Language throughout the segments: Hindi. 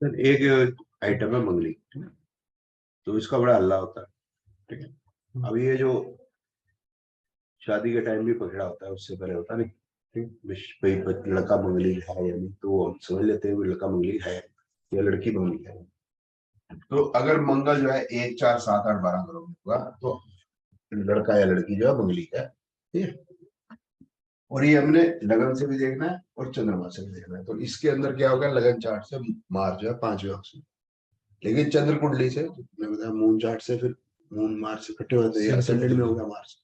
सर एक आइटम है मंगली, ठीक है, तो इसका बड़ा हल्ला होता है, ठीक है। अब ये जो शादी के टाइम भी पकड़ा होता है, उससे पहले होता नहीं, ठीक, भाई लड़का मंगली है या नहीं, तो हम समझ लेते हैं कि लड़का मंगली है या लड़की मंगली है। तो अगर मंगल जो है 1 4 7 8 12 करोड़ होगा, तो लड़का या लड़की जो है मंगली का है, ठीक है। और ये हमने लगन से भी देखना है और चंद्रमा से भी देखना है। तो इसके अंदर क्या होगा, लगन चार्ट से मार्च जो है 5वें हाउस में, लेकिन चंद्र कुंडली से मैंने बताया मून चार्ट से, फिर मून मार्च से इकट्ठे होते हैं, असेंडेंट में हो गया मार्च,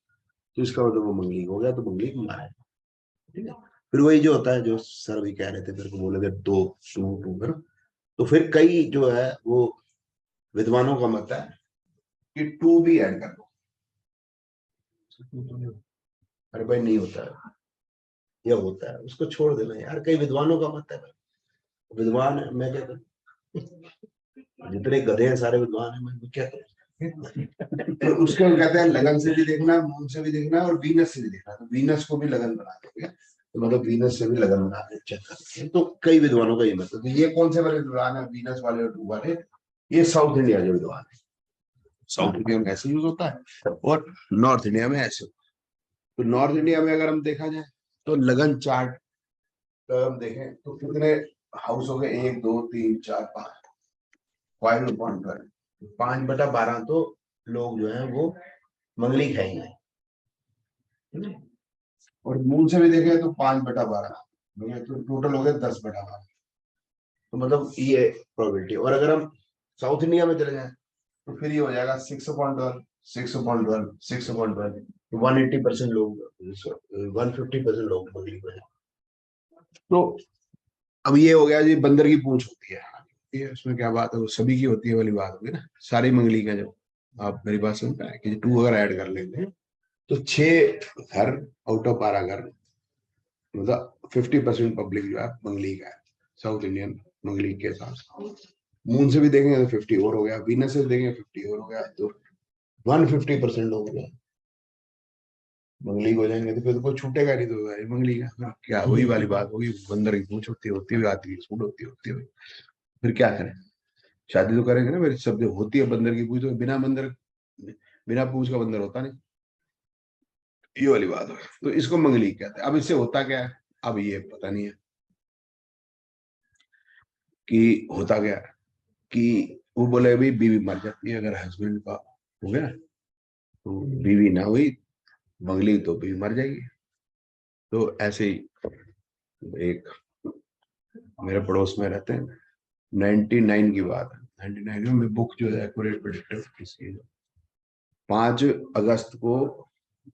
तो इसका मतलब वो मंगली हो गया, तो मंगली मारा है, ठीक है। फिर वही जो होता है, जो सर भी कह रहे थे, मेरे को बोले थे दो टू टू है ना, तो फिर कई जो है वो विद्वानों का मत है कि टू भी ऐड कर दो। अरे भाई नहीं होता है, यह होता है, उसको छोड़ देना यार, कई विद्वानों का मत है भाई। विद्वान है, मैं क्या करूं, जितने गधे हैं सारे विद्वान है, मैं क्या करूं। तो उसको कहते हैं लगन से भी देखना, मून से भी देखना और वीनस से भी देखना, तो वीनस को भी लगन बना देंगे, तो मतलब वीनस से भी लगन बना के चेक करते हैं। तो कई विद्वानों का ये मत है। तो ये कौन से वाले विद्वान है, वीनस वाले और टू वाले, ये साउथ इंडिया के विद्वान है। साउथ इंडिया में ऐसे यूज होता है और नॉर्थ इंडिया में ऐसे। तो नॉर्थ इंडिया में अगर हम देखा जाए, तो लगन चार्ट हम देखें तो कितने हाउस हो गए, 1 2 3 4 5, 5/12 तो लोग जो है वो मंगली खाएंगे। और मून से भी देखें तो 5/12, तो टोटल हो गया 10/12। तो मतलब ये प्रोबेबिलिटी। और अगर हम साउथ इंडिया में चले जाएं, तो फिर ये हो जाएगा 6/12, 6/12, 6/12, 180% लोग, 150% लोग मंगली को। तो अब ये हो गया जी, बंदर की पूंछ होती है, ये उसमें क्या बात है, वो सभी की होती है वाली बात होगी ना, सारी मंगली का। जब आप मेरी बात सुन पाए कि टू अगर ऐड कर लेंगे, तो 6 घर आउट ऑफ 12 घर, मतलब 50% पब्लिक जो है मंगली का है, साउथ इंडियन मंगली के साथ। मून से भी देखेंगे तो 50 और हो गया, वीनस से भी देखेंगे 50 और हो गया, तो 150% लोग हो गए मंगली को जाएंगे। तो फिर तो कोई छूटेगा नहीं, तो मंगली का फिर क्या, वही वाली बात होगी, बंदर की पूंछ होती हुई आती है, सूट होती हुई, फिर क्या करें, शादी तो करेंगे ना। मेरी सब जो होती है बंदर की पूंछ, तो बिना बंदर, बिना पूंछ का बंदर होता नहीं, ये वाली बात है। तो इसको मंगली कहते हैं। अब इससे होता क्या है, अब ये पता नहीं है कि होता क्या है, कि वो बोले अभी बीवी मर जाती है, अगर हस्बैंड का हो गया तो बीवी ना हुई मंगली, तो बीवी मर जाएगी। तो ऐसे ही एक मेरे पड़ोस में रहते हैं, 99 की बात है, 99 में बुक जो है एक्यूरेट प्रेडिक्टर इसकी 5 अगस्त को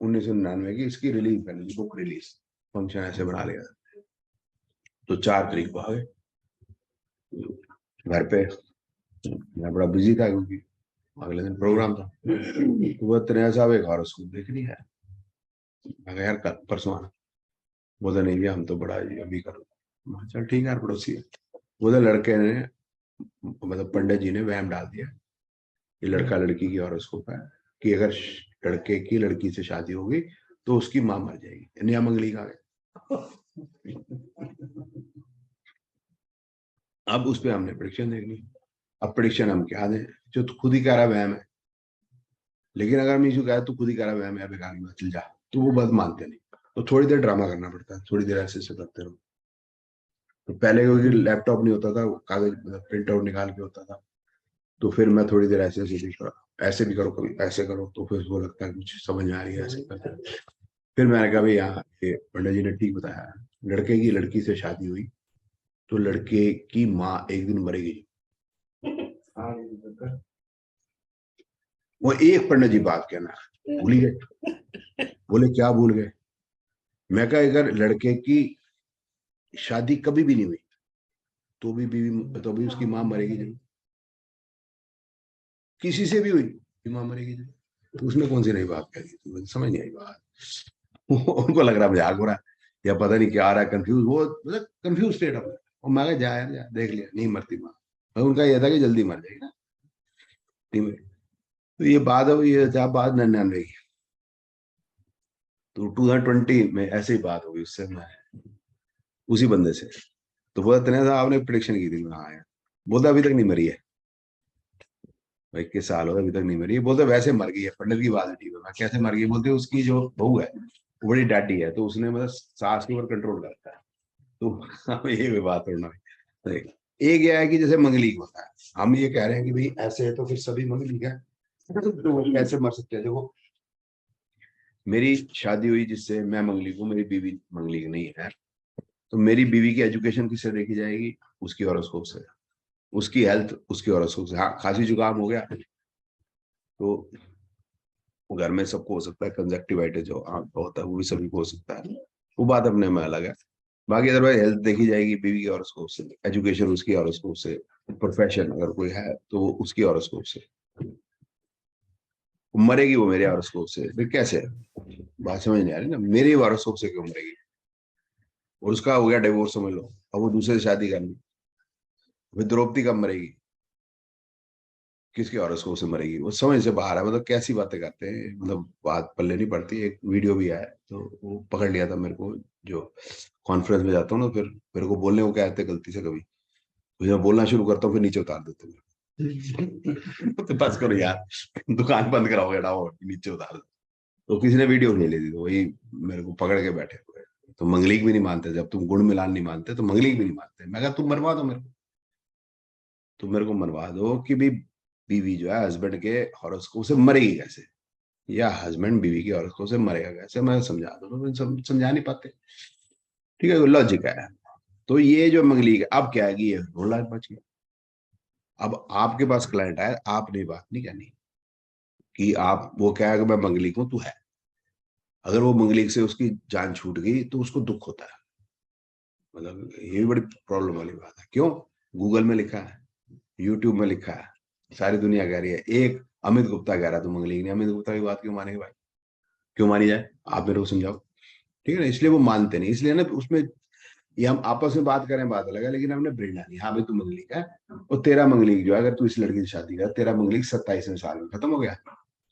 1999 की इसकी रिलीज करनी, बुक रिलीज फंक्शन ऐसे बना लिया। तो 4 तारीख को आ गए घर पे, मैं बड़ा बिजी था क्योंकि अगले दिन प्रोग्राम था। तो वो तनया साहब एक और उसको देखनी है, मैं कहा यार कल परसों आना। बोले नहीं भैया हम तो बड़ा अभी करो। चल ठीक है यार, पड़ोसी है। बोले लड़के ने, मतलब पंडित जी ने वहम डाल दिया, ये लड़का लड़की की हॉरोस्कोप है, कि अगर लड़के की लड़की से शादी होगी तो उसकी मां मर जाएगी, नया मंगली का है। अब उस पर हमने प्रिडिक्शन देखनी। अब प्रिडिक्शन हम क्या दें, जो तो खुद ही कह रहा वहम है, लेकिन अगर मीशु कहा तू खुद ही कह रहा वहम है, बेकार में चल जा, तो वो बात मानते नहीं। तो थोड़ी देर ड्रामा करना पड़ता है, थोड़ी देर ऐसे करते रहो। तो पहले क्योंकि लैपटॉप नहीं होता था, कागज मतलब प्रिंट आउट निकाल के होता था, तो फिर मैं थोड़ी देर ऐसे ऐसे भी करो, कभी ऐसे करो, तो फिर वो लगता है कुछ समझ में आ रही है, ऐसे करते। फिर मैंने कहा भाई यहाँ ये पंडित जी ने ठीक बताया, लड़के की लड़की से शादी हुई तो लड़के की माँ एक दिन मरेगी। वो एक पंडित जी बात कहना भूल ही गए। बोले क्या भूल गए, मैं कहा अगर लड़के की शादी कभी भी नहीं हुई तो भी बीवी, तो भी उसकी माँ मरेगी जरूर, किसी से भी हुई माँ मरेगी जरूर। तो उसमें कौन सी नई बात कह दी, तो समझ नहीं आई बात। उनको लग रहा मजाक हो रहा है या पता नहीं क्या आ रहा है, कंफ्यूज, वो मतलब कंफ्यूज स्टेट ऑफ। और मैं कहा जा यार जा, देख लिया नहीं मरती माँ। और उनका यह था कि जल्दी मर जाएगी ना। तो ये बात है, ये बात 99 की। तो 2020 में ऐसे ही बात हुई उससे, मैं उसी बंदे से। तो वो इतने था, आपने प्रिडिक्शन की थी, मैं हाँ यार, बोलता अभी तक नहीं मरी है। 21 साल हो गए अभी तक नहीं मरी। बोलते वैसे मर गई है, पंडित की बात ठीक है। मैं कैसे मर गई? बोलते उसकी जो बहू है वो बड़ी डाटी है, तो उसने मतलब सांस के ऊपर कंट्रोल करता है। तो हम ये भी बात करना है। एक यह है कि जैसे मंगली को होता है, हम ये कह रहे हैं कि भाई ऐसे है तो फिर सभी मंगली का तो वो कैसे मर सकते हैं? देखो मेरी शादी हुई जिससे, मैं मंगली को, मेरी बीवी मंगली की नहीं है, तो मेरी बीवी की एजुकेशन किससे देखी जाएगी? उसकी हॉरोस्कोप से। उसकी हेल्थ उसकी हॉरोस्कोप से। हाँ खांसी जुकाम हो गया तो घर में सबको हो सकता है, कंजक्टिवाइटिस जो आंख का होता है वो भी सभी को हो सकता है, वो बात अपने में अलग है। बाकी अदरवाइज हेल्थ देखी जाएगी बीवी की हॉरोस्कोप से, एजुकेशन उसकी हॉरोस्कोप से, प्रोफेशन अगर कोई है तो वो उसकी हॉरोस्कोप से। मरेगी वो मेरे हॉरोस्कोप से, फिर कैसे? बात समझ नहीं आ रही ना, मेरे हॉरोस्कोप से क्यों मरेगी? और उसका हो गया डिवोर्स समझ लो, अब वो दूसरे से शादी करनी, फिर द्रौपदी कब मरेगी? किसके हॉरोस्कोप से मरेगी? वो समझ से बाहर है। मतलब कैसी बातें करते हैं, मतलब बात पल्ले नहीं पड़ती। एक वीडियो भी आया तो वो पकड़ लिया था मेरे को, जो कॉन्फ्रेंस में जाता हूँ ना, फिर मेरे को बोलने को क्या आते गलती से कभी, तो जब बोलना शुरू करता हूँ फिर नीचे उतार देते हैं तो बस करो यार, दुकान बंद कराओ, हटाओ, नीचे उतार दो। तो किसी ने वीडियो नहीं ली थी, तो वही मेरे को पकड़ के बैठे हुए। तो मंगलिक भी नहीं मानते, जब तुम गुण मिलान नहीं मानते तो मंगलिक भी नहीं मानते। मैं कहा तुम मरवा दो मेरे को, तुम मेरे को मनवा दो कि भी बीवी जो है हस्बैंड के हॉरोस्कोप से मरेगी कैसे, या हस्बैंड बीवी के हॉरोस्कोप से मरेगा कैसे, मैं समझा दो। तो समझा नहीं पाते। ठीक है, लॉजिक है। तो ये जो मंगलिक है, अब क्या है कि ये रोला बच गया। अब आपके पास क्लाइंट आया, आपने बात नहीं कहनी कि आप, वो क्या है कि मैं मंगलिक हूं तू है। अगर वो मंगलिक से उसकी जान छूट गई तो उसको दुख होता है। मतलब ये भी बड़ी प्रॉब्लम वाली बात है। क्यों? गूगल में लिखा है, यूट्यूब में लिखा है, सारी दुनिया कह रही है। एक अमित गुप्ता कह रहा है तो मंगलिक नहीं। अमित गुप्ता की बात क्यों मानेंगे भाई? क्यों मानी जाए? आप मेरे को समझाओ। ठीक है ना, इसलिए वो मानते नहीं। इसलिए ना उसमें, ये हम आपस में बात करें बात अलग है, लेकिन हमने ब्रेना नहीं। हाँ भाई तू मंगलिक है, और तेरा मंगलिक जो है, अगर तू इस लड़की से शादी कर, तेरा मंगलिक 27वें साल में खत्म हो गया,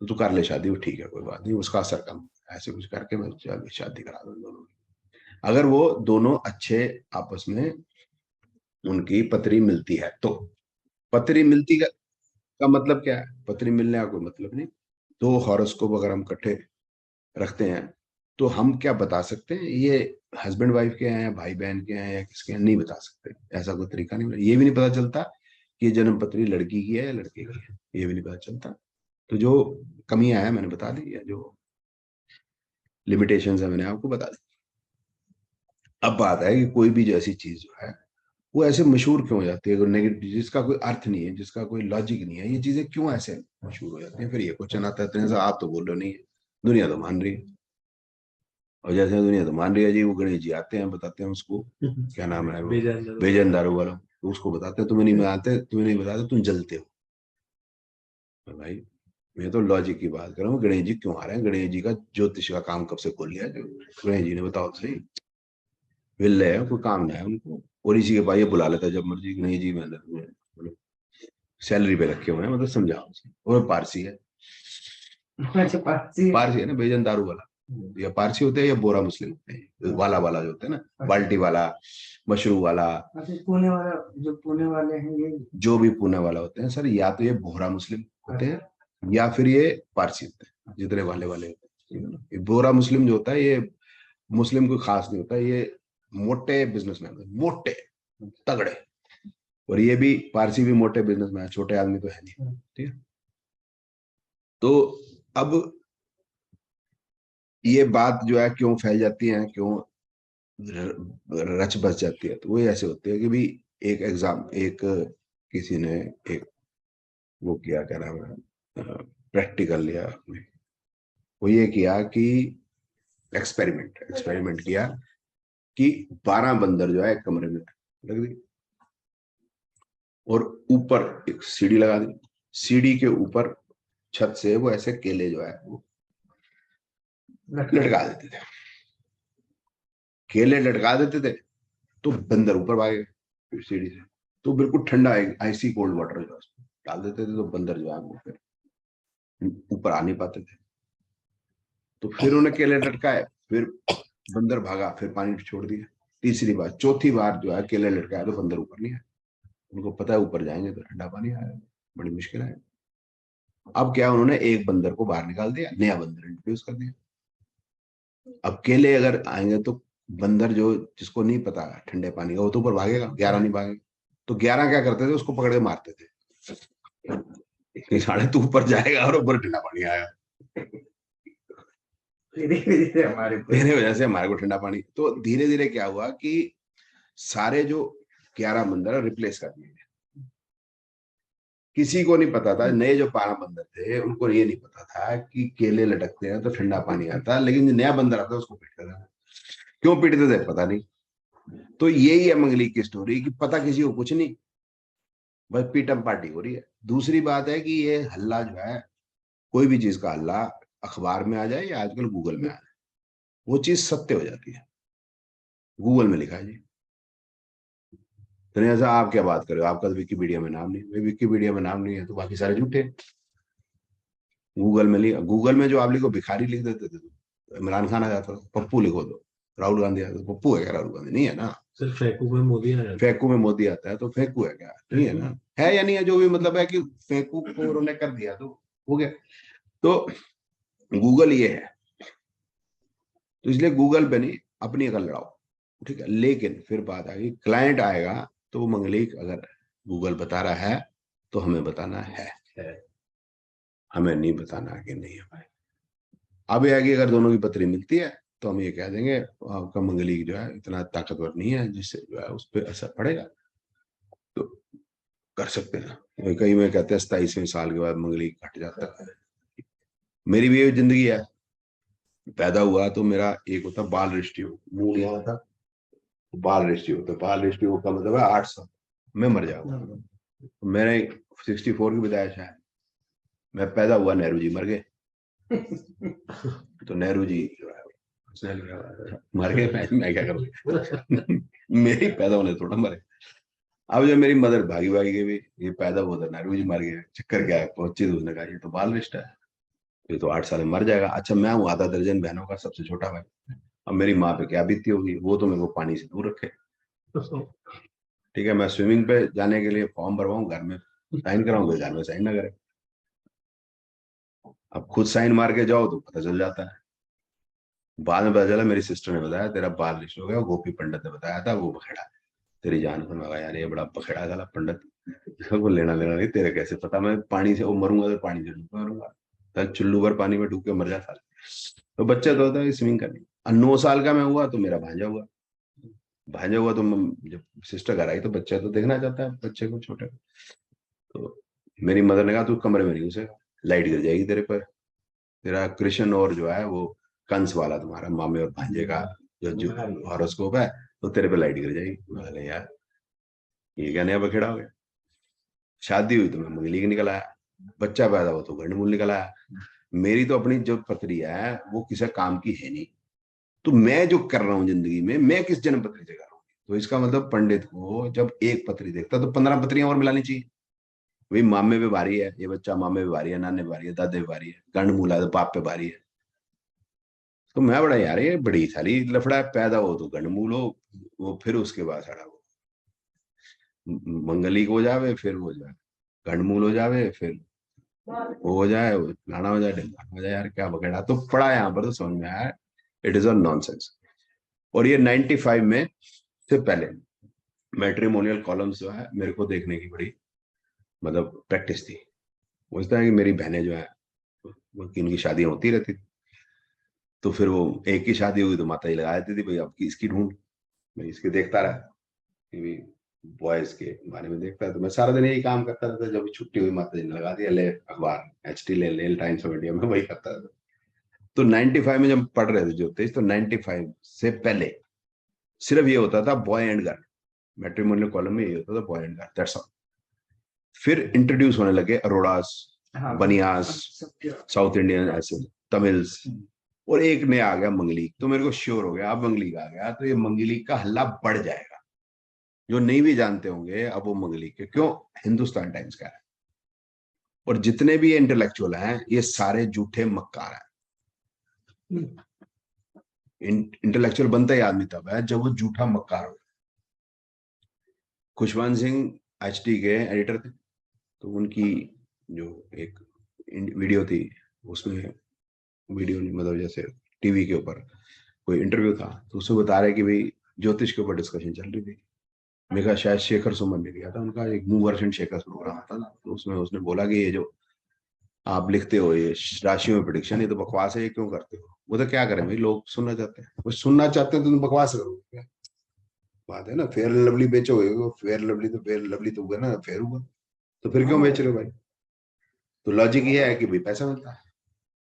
तो तू कर ले शादी, वो ठीक है, कोई बात नहीं, उसका असर कम, ऐसे कुछ करके मैं शादी करा दूं दोनों की। अगर वो दोनों अच्छे आपस में, उनकी पत्री मिलती है तो। पत्री मिलती का मतलब क्या है? पत्री मिलने का कोई मतलब नहीं। दो हॉरोस्कोप अगर हम इकट्ठे रखते हैं तो हम क्या बता सकते हैं ये हस्बैंड वाइफ के हैं या भाई बहन के हैं या किसके हैं? नहीं बता सकते। ऐसा कोई तरीका नहीं। ये भी नहीं पता चलता कि ये जन्म पत्री लड़की की है या लड़के की है, ये भी नहीं पता चलता। तो जो कमियां हैं मैंने बता दी, या जो लिमिटेशंस है मैंने आपको बता दी। अब बात है कि कोई भी जैसी चीज जो है वो ऐसे मशहूर क्यों हो जाती है, अगर नेगेटिव, जिसका कोई अर्थ नहीं है, जिसका कोई लॉजिक नहीं है, ये चीजें क्यों ऐसे मशहूर हो जाती हैं? फिर ये क्वेश्चन आता है, तो आप तो बोल रहे नहीं है, दुनिया तो मान रही है। और जैसे दुनिया तो मान रही है जी, वो गणेश जी आते हैं, बताते हैं उसको, क्या नाम है वो, बेजन दारू वाला, तो उसको बताते हैं, तुम्हें नहीं बताते, तुम्हें नहीं बताते, तुम जलते हो। तो भाई मैं तो लॉजिक की बात कर रहा हूँ, गणेश जी क्यों आ रहे हैं? गणेश जी का ज्योतिष का काम कब से खोल लिया? जो गणेश जी ने बताओ तो सही। विल्ले है, कोई काम नहीं है उनको, और इसी के पास ये बुला लेता है जब मर्जी, गणेश जी में सैलरी पे रखे हुए हैं, मतलब समझाओ उसे। और पारसी है। अच्छा पारसी है ना, बेजन दारू वाला, या पारसी होते हैं या बोरा मुस्लिम होते हैं, वाला वाला जो होते हैं ना, बाल्टी वाला, मशरू वाला। पुणे वाला, जो पुणे वाले हैं, ये जो भी पुणे वाला होते हैं सर, या तो ये बोहरा मुस्लिम होते हैं या फिर ये पारसी होते हैं, जितने वाले वाले होते हैं। ये बोहरा मुस्लिम जो होता है ये मुस्लिम कोई खास नहीं होता, ये मोटे बिजनेसमैन, मोटे तगड़े। और ये भी पारसी भी मोटे बिजनेसमैन, छोटे आदमी तो है नहीं। ठीक है, तो अब ये बात जो है क्यों फैल जाती है, क्यों रच बच जाती है, तो वो ऐसे होती है कि भी एक एग्जाम, एक किसी ने एक वो किया, क्या नाम है, प्रैक्टिकल लिया, वो ये किया कि एक्सपेरिमेंट किया कि 12 बंदर जो है एक कमरे में लग दी, और ऊपर एक सीढ़ी लगा दी। सीढ़ी के ऊपर छत से वो ऐसे केले जो है वो लटका देते थे। केले लटका देते थे तो बंदर ऊपर भागे सीढ़ी से, तो बिल्कुल ठंडा आइसी कोल्ड वाटर जो डाल देते थे, तो बंदर जो है वो फिर ऊपर आ नहीं पाते थे। तो फिर उन्हें केले लटकाए, फिर बंदर भागा, फिर पानी छोड़ दिया। तीसरी बार, चौथी बार जो है केले लटकाया तो बंदर ऊपर नहीं आया, उनको पता है ऊपर जाएंगे तो ठंडा पानी आएगा, बड़ी मुश्किल है। अब क्या, उन्होंने एक बंदर को बाहर निकाल दिया, नया बंदर इंट्रोड्यूस कर दिया। अब केले अगर आएंगे तो बंदर जो, जिसको नहीं पता ठंडे पानी का, वो तो ऊपर भागेगा, 11 नहीं भागेगा। तो 11 क्या करते थे, उसको पकड़ के मारते थे कि साढ़े तू ऊपर जाएगा और ऊपर ठंडा पानी आएगा। तेरे वजह से हमारे को ठंडा पानी। तो धीरे धीरे क्या हुआ कि सारे जो 11 बंदर रिप्लेस कर दिए। किसी को नहीं पता था, नए जो 12 बंदर थे उनको ये नहीं पता था कि केले लटकते हैं तो ठंडा पानी आता है, लेकिन जो नया बंदर आता है उसको पीटते थे। क्यों पीटते थे पता नहीं। तो यही है मंगली की स्टोरी, कि पता किसी को कुछ नहीं, बस पीटम पार्टी हो रही है। दूसरी बात है कि ये हल्ला जो है, कोई भी चीज का हल्ला अखबार में आ जाए या आजकल गूगल में आ जाए, वो चीज सत्य हो जाती है। गूगल में लिखा है जी। तो नहीं, ऐसा आप क्या बात कर रहे हो, आपका तो विकिपीडिया में नाम नहीं। भाई विकिपीडिया में नाम नहीं है तो बाकी सारे झूठे। गूगल में लिखा, गूगल में जो आप लिखो भिखारी लिख देते थे, तो इमरान खान आ जाता था। पप्पू लिखो तो राहुल गांधी आता, तो पप्पू है क्या, राहुल गांधी नहीं है ना। सिर्फ फेंकू में मोदी आ जाता है। फेंकू में मोदी आता है तो फेंकू है क्या, नहीं है ना। है या नहीं है, जो भी मतलब है कि फेंकू को उन्होंने कर दिया तो हो गया। तो गूगल ये है, तो इसलिए गूगल पे नहीं, अपनी अकल लड़ाओ, ठीक है। लेकिन फिर बात आ गई, क्लाइंट आएगा तो वो मंगलिक अगर गूगल बता रहा है तो हमें बताना है, हमें नहीं बताना कि नहीं है भाई। अब यह है कि अगर दोनों की पत्री मिलती है तो हम ये कह देंगे आपका मंगलिक जो है इतना ताकतवर नहीं है जिससे जो है उस पर असर पड़ेगा, तो कर सकते हैं। कई में कहते हैं 27वें साल के बाद मंगलिक घट जाता है। मेरी भी ये जिंदगी है, पैदा हुआ तो मेरा एक होता बाल रेस्टियो, मुंह यहाँ था, बाल रेस्टियो, तो बाल रेस्टियो का मतलब है 8 साल मैं मर जाऊंगा। मैंने 64 की पैदाइश है, मैं पैदा हुआ नेहरू जी मर गए। तो नेहरू जी मर गए, मैं क्या करूँ मेरी पैदा होने थोड़ा मरे। अब जब मेरी मदर भागी भागी गई, ये पैदा हुआ था नेहरू जी मर गए, चक्कर क्या है, पहुंची तो उसने कहा ये तो बाल रिश्ता है, ये तो 8 साल में मर जाएगा। अच्छा मैं हूँ आधा दर्जन बहनों का सबसे छोटा भाई, अब मेरी माँ पे क्या बीती होगी, वो तो मेरे को पानी से दूर रखे। ठीक है, मैं स्विमिंग पे जाने के लिए फॉर्म भरवाऊं, घर में साइन कराऊंगा, घर में साइन ना करे। अब खुद साइन मार के जाओ तो पता चल जाता है। बाद में पता चला मेरी सिस्टर ने बताया तेरा बाल रिश्ता हो गया, गोपी पंडित ने बताया था, वो बखेड़ा तेरी जान को। मैं यार ये बड़ा बखेड़ा था पंडित, वो लेना लेना नहीं, तेरे कैसे पता, मैं पानी से वो मरूंगा तो पानी से डूब मरूंगा, तब चुल्लू भर पानी में डूब के मर जाता। तो बच्चा तो होता है स्विमिंग करनी। और 9 साल का मैं हुआ तो मेरा भांजा हुआ, भांजा हुआ तो जब सिस्टर घर आई तो बच्चा तो देखना चाहता है बच्चे को छोटे। तो मेरी मदर ने कहा तू कमरे में नहीं घुसेगा, लाइट गिर जाएगी तेरे पर, तेरा कृष्ण और जो है वो कंस वाला तुम्हारा मामे और भांजे का जो हॉरोस्कोप है, तो तेरे पे लाइट गिर जाएगी। अरे यार ये क्या नया बखेड़ा हो गया। शादी हुई तो मैं मंगली की निकल आया, बच्चा पैदा हुआ तो गंडमूल निकल आया। मेरी तो अपनी जो पत्री है वो किसी काम की है नहीं, तो मैं जो कर रहा हूँ जिंदगी में, मैं किस जन्म पत्री से कर रहा हूँ। तो इसका मतलब पंडित को जब एक पत्री देखता तो 15 पत्रियां और मिलानी चाहिए। भाई मामे पे भारी है ये बच्चा, मामे पे भारी है, नाने पे भारी है, दादे पे भारी है, गंडमूल है तो बाप पे भारी है। तो मैं बड़ा यार ये बड़ी सारी लफड़ा है, पैदा हो तो गंडमूल हो, वो फिर उसके बाद सारा वो मंगली को हो जावे, फिर वो जाए गंडमूल हो जावे, फिर वो हो जाए, वो फलाना हो जाए, ढिमकाना हो जाए। यार क्या बखेड़ा तो पड़ा यहाँ पर, तो समझ में आया इट इज अ नॉनसेंस। और ये 95 में से पहले मैट्रिमोनियल कॉलम्स जो है मेरे को देखने की बड़ी मतलब प्रैक्टिस थी। मुझता है कि मेरी बहनें जो है इनकी शादियां होती रहती थी, तो फिर वो एक की शादी हुई तो माता जी लगा देती थी भाई अब की इसकी ढूंढ। मैं इसके देखता रहा कि बॉयज के बारे में देखता है, तो मैं सारा दिन यही काम करता रहता। जब छुट्टी हुई माता जी ने लगा दिया ले अखबार, HT ले ले टाइम्स ऑफ इंडिया में, वही करता था। तो 95 में जब पढ़ रहे थे जो थे, तो 95 से पहले सिर्फ ये होता था boy and girl, matrimonial column में ये होता था boy and girl, that's all. फिर इंट्रोड्यूस होने लगे अरोड़ास, बनियास, साउथ इंडियन ऐसे, तमिल्स, और एक में आ गया मंगली। तो मेरे को श्योर हो गया अब मंगली का आ गया तो ये मंगली का हल्ला बढ़ जाएगा। जो नहीं भी जानते होंगे अब वो मंगली के, क्यों, हिंदुस्तान टाइम्स का है। और जितने भी इंटेलेक्चुअल हैं ये सारे झूठे मक्कार हैं। इंटेलेक्चुअल बनता ही आदमी तब है जब वो झूठा मक्कार हो। खुशवंत सिंह एचटी के एडिटर थे, तो उनकी जो एक वीडियो थी उसमें, वीडियो नहीं मतलब जैसे टीवी के ऊपर कोई इंटरव्यू था, तो उसमें बता रहे कि भाई ज्योतिष के ऊपर डिस्कशन चल रही थी। मेरे ख्याल शायद शेखर सुमन ने दिया था, उनका एक मूवर्सन शेखर प्रोग्राम था ना, तो उसमें उसने बोला कि ये जो आप लिखते हो ये राशियों में प्रिडिक्शन, ये तो बकवास है, ये क्यों करते हो? वो तो क्या करें भाई, लोग सुनना चाहते हैं, वो सुनना चाहते हैं तो तुम बकवास करो क्या? बात है ना, फेयर लवली बेचोगे, वो फेयर लवली तो फेयर लवली तो हुआ ना, फेयर हुआ, तो फिर क्यों बेच रहे हो भाई? तो लॉजिक ये है कि भाई पैसा मिलता है,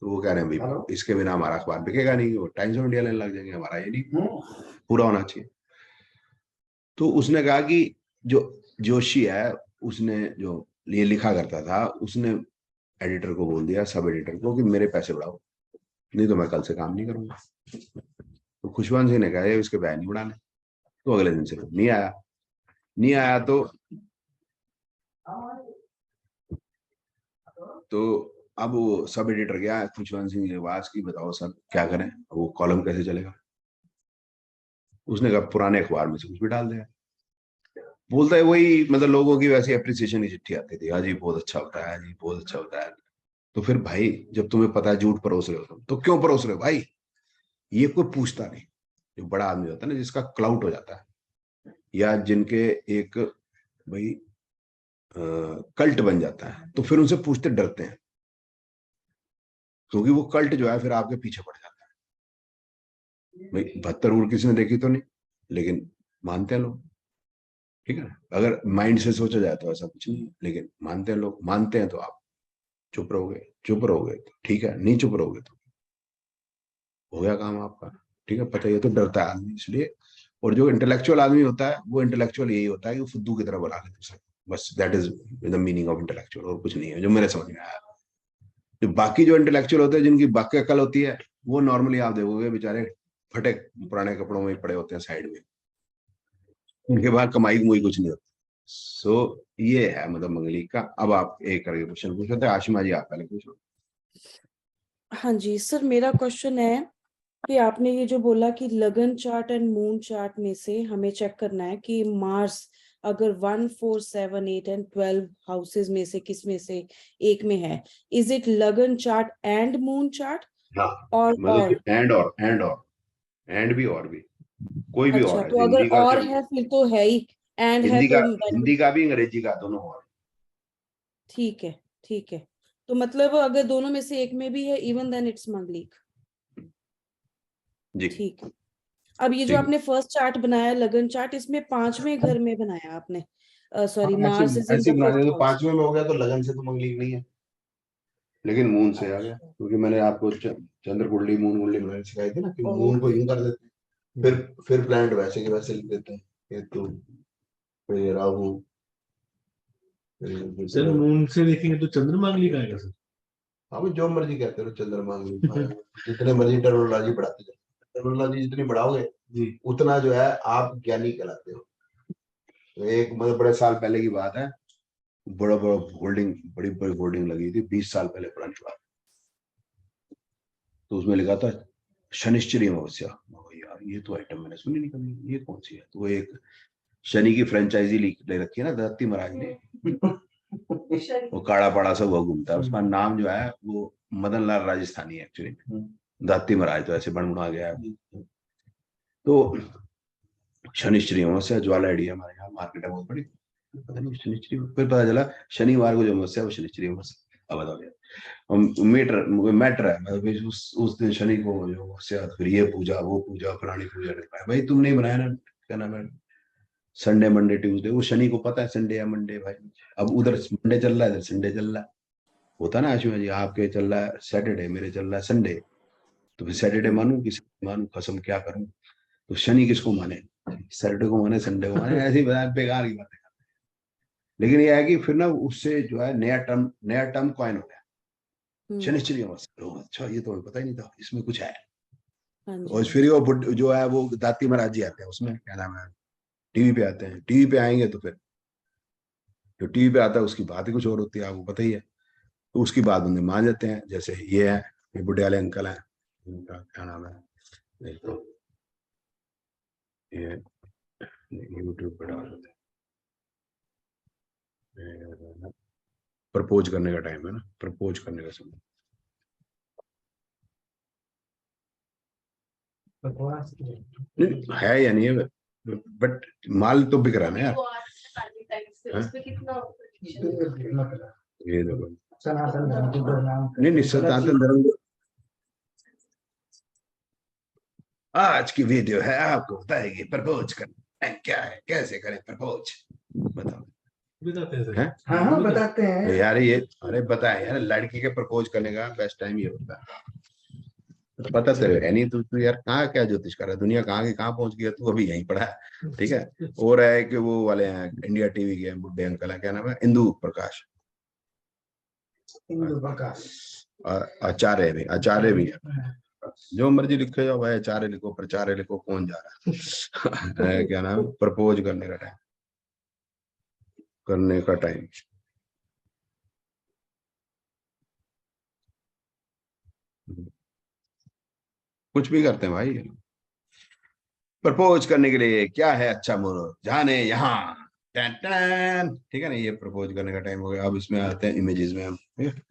तो वो कह रहे हैं भाई इसके बिना हमारा अखबार बिकेगा नहीं, वो टाइम्स ऑफ इंडिया लेने लग जाएंगे, हमारा ये नहीं पूरा होना चाहिए। तो उसने कहा कि जो जोशी है, उसने जो ये लिखा करता था, उसने एडिटर को बोल दिया, सब एडिटर को, कि मेरे पैसे बढ़ाओ, नहीं तो मैं कल से काम नहीं करूंगा। तो खुशवंत सिंह ने कहा इसके पैसे नहीं बढ़ाने, तो अगले दिन से नहीं आया। नहीं आया तो अब वो सब एडिटर गया खुशवंत सिंह के पास की, बताओ सर क्या करें, वो कॉलम कैसे चलेगा? उसने कहा पुराने अखबार में से कुछ भी डाल दिया। बोलता है वही, मतलब लोगों की वैसी अप्रिसिएशन की चिट्ठी आती थी, हाँ जी बहुत अच्छा होता है, जी बहुत अच्छा होता है। तो फिर भाई जब तुम्हें पता है झूठ परोस रहे हो तुम, तो क्यों परोस रहे हो भाई? ये कोई पूछता नहीं। जो बड़ा आदमी होता है ना, जिसका क्लाउट हो जाता है, या जिनके एक भाई कल्ट बन जाता है, तो फिर उनसे पूछते डरते हैं, क्योंकि वो कल्ट जो है फिर आपके पीछे पड़ जाता है। भाई 72 उड़ किसी ने देखी तो नहीं, लेकिन मानते हैं लोग, ठीक है। अगर माइंड से सोचा जाए तो ऐसा कुछ नहीं है, लेकिन मानते हैं लोग, मानते हैं तो आप चुप रहोगे, चुप रहोगे तो ठीक है, नहीं चुप रहोगे तो हो गया काम आपका, ठीक है। पता ही है, तो डरता है आदमी इसलिए। और जो इंटेलेक्चुअल आदमी होता है, वो इंटेलेक्चुअल यही होता है कि फुद्दू की तरह बना ले दूसरे, बस that is the meaning of intellectual, और कुछ नहीं है जो मेरे समझ में आया। जो बाकी जो इंटेलेक्चुअल होते हैं, जिनकी बाकी अकल होती है, वो नॉर्मली आप देखोगे बेचारे फटे पुराने कपड़ों में पड़े होते हैं साइड में, उनके बाद कमाई कमुई कुछ नहीं होती। सो ये है मतलब मंगली का। अब आप एक करके क्वेश्चन पूछो, तो आशिमा जी आप पहले पूछो। हाँ जी सर, मेरा क्वेश्चन है कि आपने ये जो बोला कि लगन चार्ट एंड मून चार्ट में से हमें चेक करना है कि मार्स अगर 1, 4, 7, 8 एंड 12 हाउसेस में से किस में से एक में है, इज इट लगन चार्ट एंड मून चार्ट? हाँ, और मतलब एंड भी और भी, कोई भी अच्छा, और है, तो अगर हिंदी का और सिर्फ, है फिर तो है ही, एंड है हिंदी का, तो हिंदी का भी अंग्रेजी का दोनों और। ठीक है, ठीक है। तो मतलब अगर दोनों में से एक में भी है, इवन देन इट्स मंगलिक। जी ठीक है। अब ये जो ठीक है। आपने फर्स्ट चार्ट बनाया लगन चार्ट, इसमें 5वें घर में बनाया आपने, हाँ सॉरी, ऐसे, मार्स इज इन ऐसे द बना दिया 5th तो हाउस। 5वें में हो गया, तो लगन से तो मंगली नहीं है, लेकिन मून से आ गया, अच्छा। क्योंकि मैंने आपको चंद्र कुंडली मून कुंडली बनानी सिखाई थी ना, कि मून को ओके। यूं कर देते हैं, फिर प्लैनेट वैसे के वैसे लिख देते हैं, केतु, फिर राहु, फिर सर मून से देखेंगे तो चंद्रमा अगली का आएगा सर। हाँ भाई जो मर्जी कहते रहो, चंद्रमा जितने मर्जी टर्मिनोलॉजी बढ़ाते जाओ, टर्मिनोलॉजी जितनी बढ़ाओगे जी। उतना जो है आप ज्ञानी कहलाते हो। तो एक मतलब बड़े साल पहले की बात है, बड़ा बड़ा होल्डिंग, बड़ी बड़ी होल्डिंग लगी थी 20 साल पहले पुरानी बात, तो उसमें लिखा था शनिश्चरी अमावस्या। यार ये तो आइटम मैंने सुनी नहीं कभी, ये कौन सी है? तो वो एक शनि की फ्रेंचाइजी ले रखी है ना दत्ती महाराज ने, वो काड़ा पाड़ा सब वो घूमता है, उसका नाम जो है वो मदन लाल राजस्थानी है एक्चुअली, दत्ती महाराज तो ऐसे बन बुना गया है। तो शनिश्चरी अमावस्या, ज्वाला आइडिया हमारे यहाँ मार्केट है बहुत बड़ी, पता नहीं शनिश्चरी, फिर पता चला शनिवार को जो अमावस्या वो शनिश्चरी अमावस्या। अब बताओ मीटर मैटर है, मतलब उस दिन शनि को जो अमावस्या, फिर ये पूजा वो पूजा फलानी पूजा नहीं पाए भाई, तुम नहीं बनाया ना, क्या नाम है, संडे मंडे ट्यूसडे, वो शनि को पता है संडे या मंडे भाई। अब उधर मंडे चल रहा है, इधर संडे चल रहा है, होता ना आशुमा जी, आपके चल रहा है सैटरडे, मेरे चल रहा है संडे, तो फिर सैटरडे मानू कि मानू, कसम क्या करूं? तो शनि किसको माने, सैटरडे को माने संडे को माने, ऐसी बेकार की बात है। लेकिन ये है कि फिर ना उससे जो है नया टर्म कॉइन हो गया, शनिश्चरी अमावस्या। अच्छा ये तो पता ही नहीं था इसमें कुछ है। हाँ जी, और हाँ फिर जी। वो जो है वो दाती महाराज जी आते हैं उसमें, क्या नाम है, टीवी पे आते हैं, टीवी पे आएंगे तो फिर जो टीवी पे आता है उसकी बात ही कुछ और होती है, आपको पता ही है। तो उसकी बात उन्हें मान जाते हैं, जैसे ये है, ये बुढ़े वाले अंकल हैं, इनका क्या नाम है, देखो ये यूट्यूब पर डाल देते हैं, प्रपोज करने का टाइम है ना, प्रपोज करने का समय। नहीं, है या नहीं है, बट माल तो बिक रहा है ना यार। ये देखो, सनातन धर्म के परिणाम नहीं सनातन धर्म। आज की वीडियो है आपको बताएगी प्रपोज करना क्या है, कैसे करें प्रपोज, बताओ। बताते हैं हैं? सर। हाँ बताते हैं यार ये, अरे बताए यार, लड़की के प्रपोज करने का बेस्ट टाइम ये होता है। तो पता तेरे है नहीं, तू यार कहाँ क्या ज्योतिष कर रहा है, दुनिया कहाँ की कहाँ पहुंच गई है, तू अभी यहीं पड़ा है। ठीक है, हो रहा है कि वो वाले हैं इंडिया टीवी के बुड्ढे अंकल है, क्या नाम है, इंदु प्रकाश, हिंदू प्रकाश आचार्य भी है। जो मर्जी लिखे जाओ भाई, आचार्य लिखो, प्रचार्य लिखो, कौन जा रहा है। क्या नाम, प्रपोज करने का टाइम, करने का टाइम। कुछ भी करते हैं भाई। प्रपोज करने के लिए क्या है अच्छा मुहूर्त, जाने यहाँ, ठीक है ना, ये प्रपोज करने का टाइम हो गया। अब इसमें आते हैं इमेजेस में हम, ठीक है।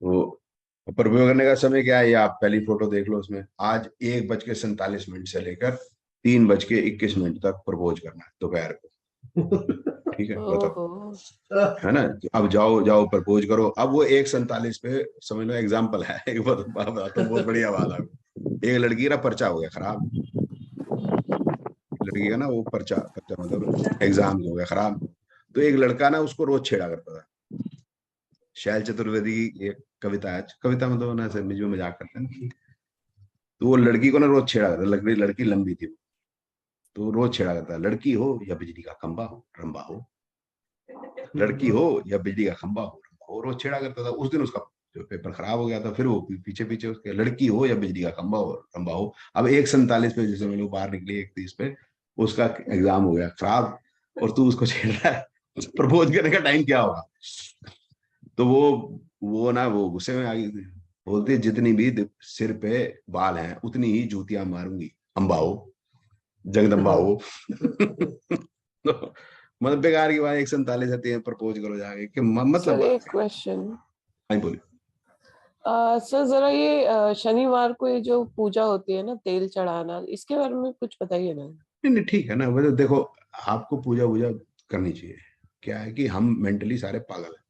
वो प्रपोज करने का समय क्या है, ये आप पहली फोटो देख लो, उसमें आज 1:47 से लेकर 3:21 तक प्रपोज करना है दोपहर को। ठीक है, बताओ, है ना। अब जाओ प्रपोज करो। अब वो 1:47 पे, समझ लो एग्जाम्पल है, एक बात तो बहुत बढ़िया बात है। एक लड़की का पर्चा हो गया खराब, लड़की का ना वो पर्चा मतलब एग्जाम हो गया खराब। तो एक लड़का ना उसको रोज छेड़ा करता था। शैल चतुर्वेदी की एक कविता है, कविता मतलब ना बीच में मजाक करते हैं ना। तो वो लड़की को ना रोज छेड़ा करता, लड़की लंबी थी, तो रोज छेड़ा करता, लड़की हो या बिजली का खंबा हो रंबा हो, लड़की हो या बिजली का खंबा हो रंबा हो, रोज छेड़ा करता था। उस दिन उसका जो पेपर खराब हो गया था, फिर वो पीछे पीछे उसके, लड़की हो या बिजली का खंबा हो रंबा हो। अब 1:47 पे जैसे मैंने बाहर निकली, 1:30 पे उसका एग्जाम हो गया खराब, और तू उसको छेड़ रहा है। प्रपोज करने का टाइम क्या होगा। तो वो ना वो गुस्से में आ गई थी, बोलती जितनी भी सिर पे बाल हैं उतनी ही जूतियां मारूंगी, अम्बा हो, जगदम्बा हो। तो मतलब बेकार की बात, 1:47 आती है, प्रपोज करो जाके कि मतलब सर एक क्वेश्चन, नहीं बोली। सर जरा ये शनिवार को ये जो पूजा होती है ना, तेल चढ़ाना, इसके बारे में कुछ बताइए ना। नहीं ठीक है ना, वो तो देखो, आपको पूजा वूजा करनी चाहिए। क्या है कि हम मेंटली सारे पागल हैं,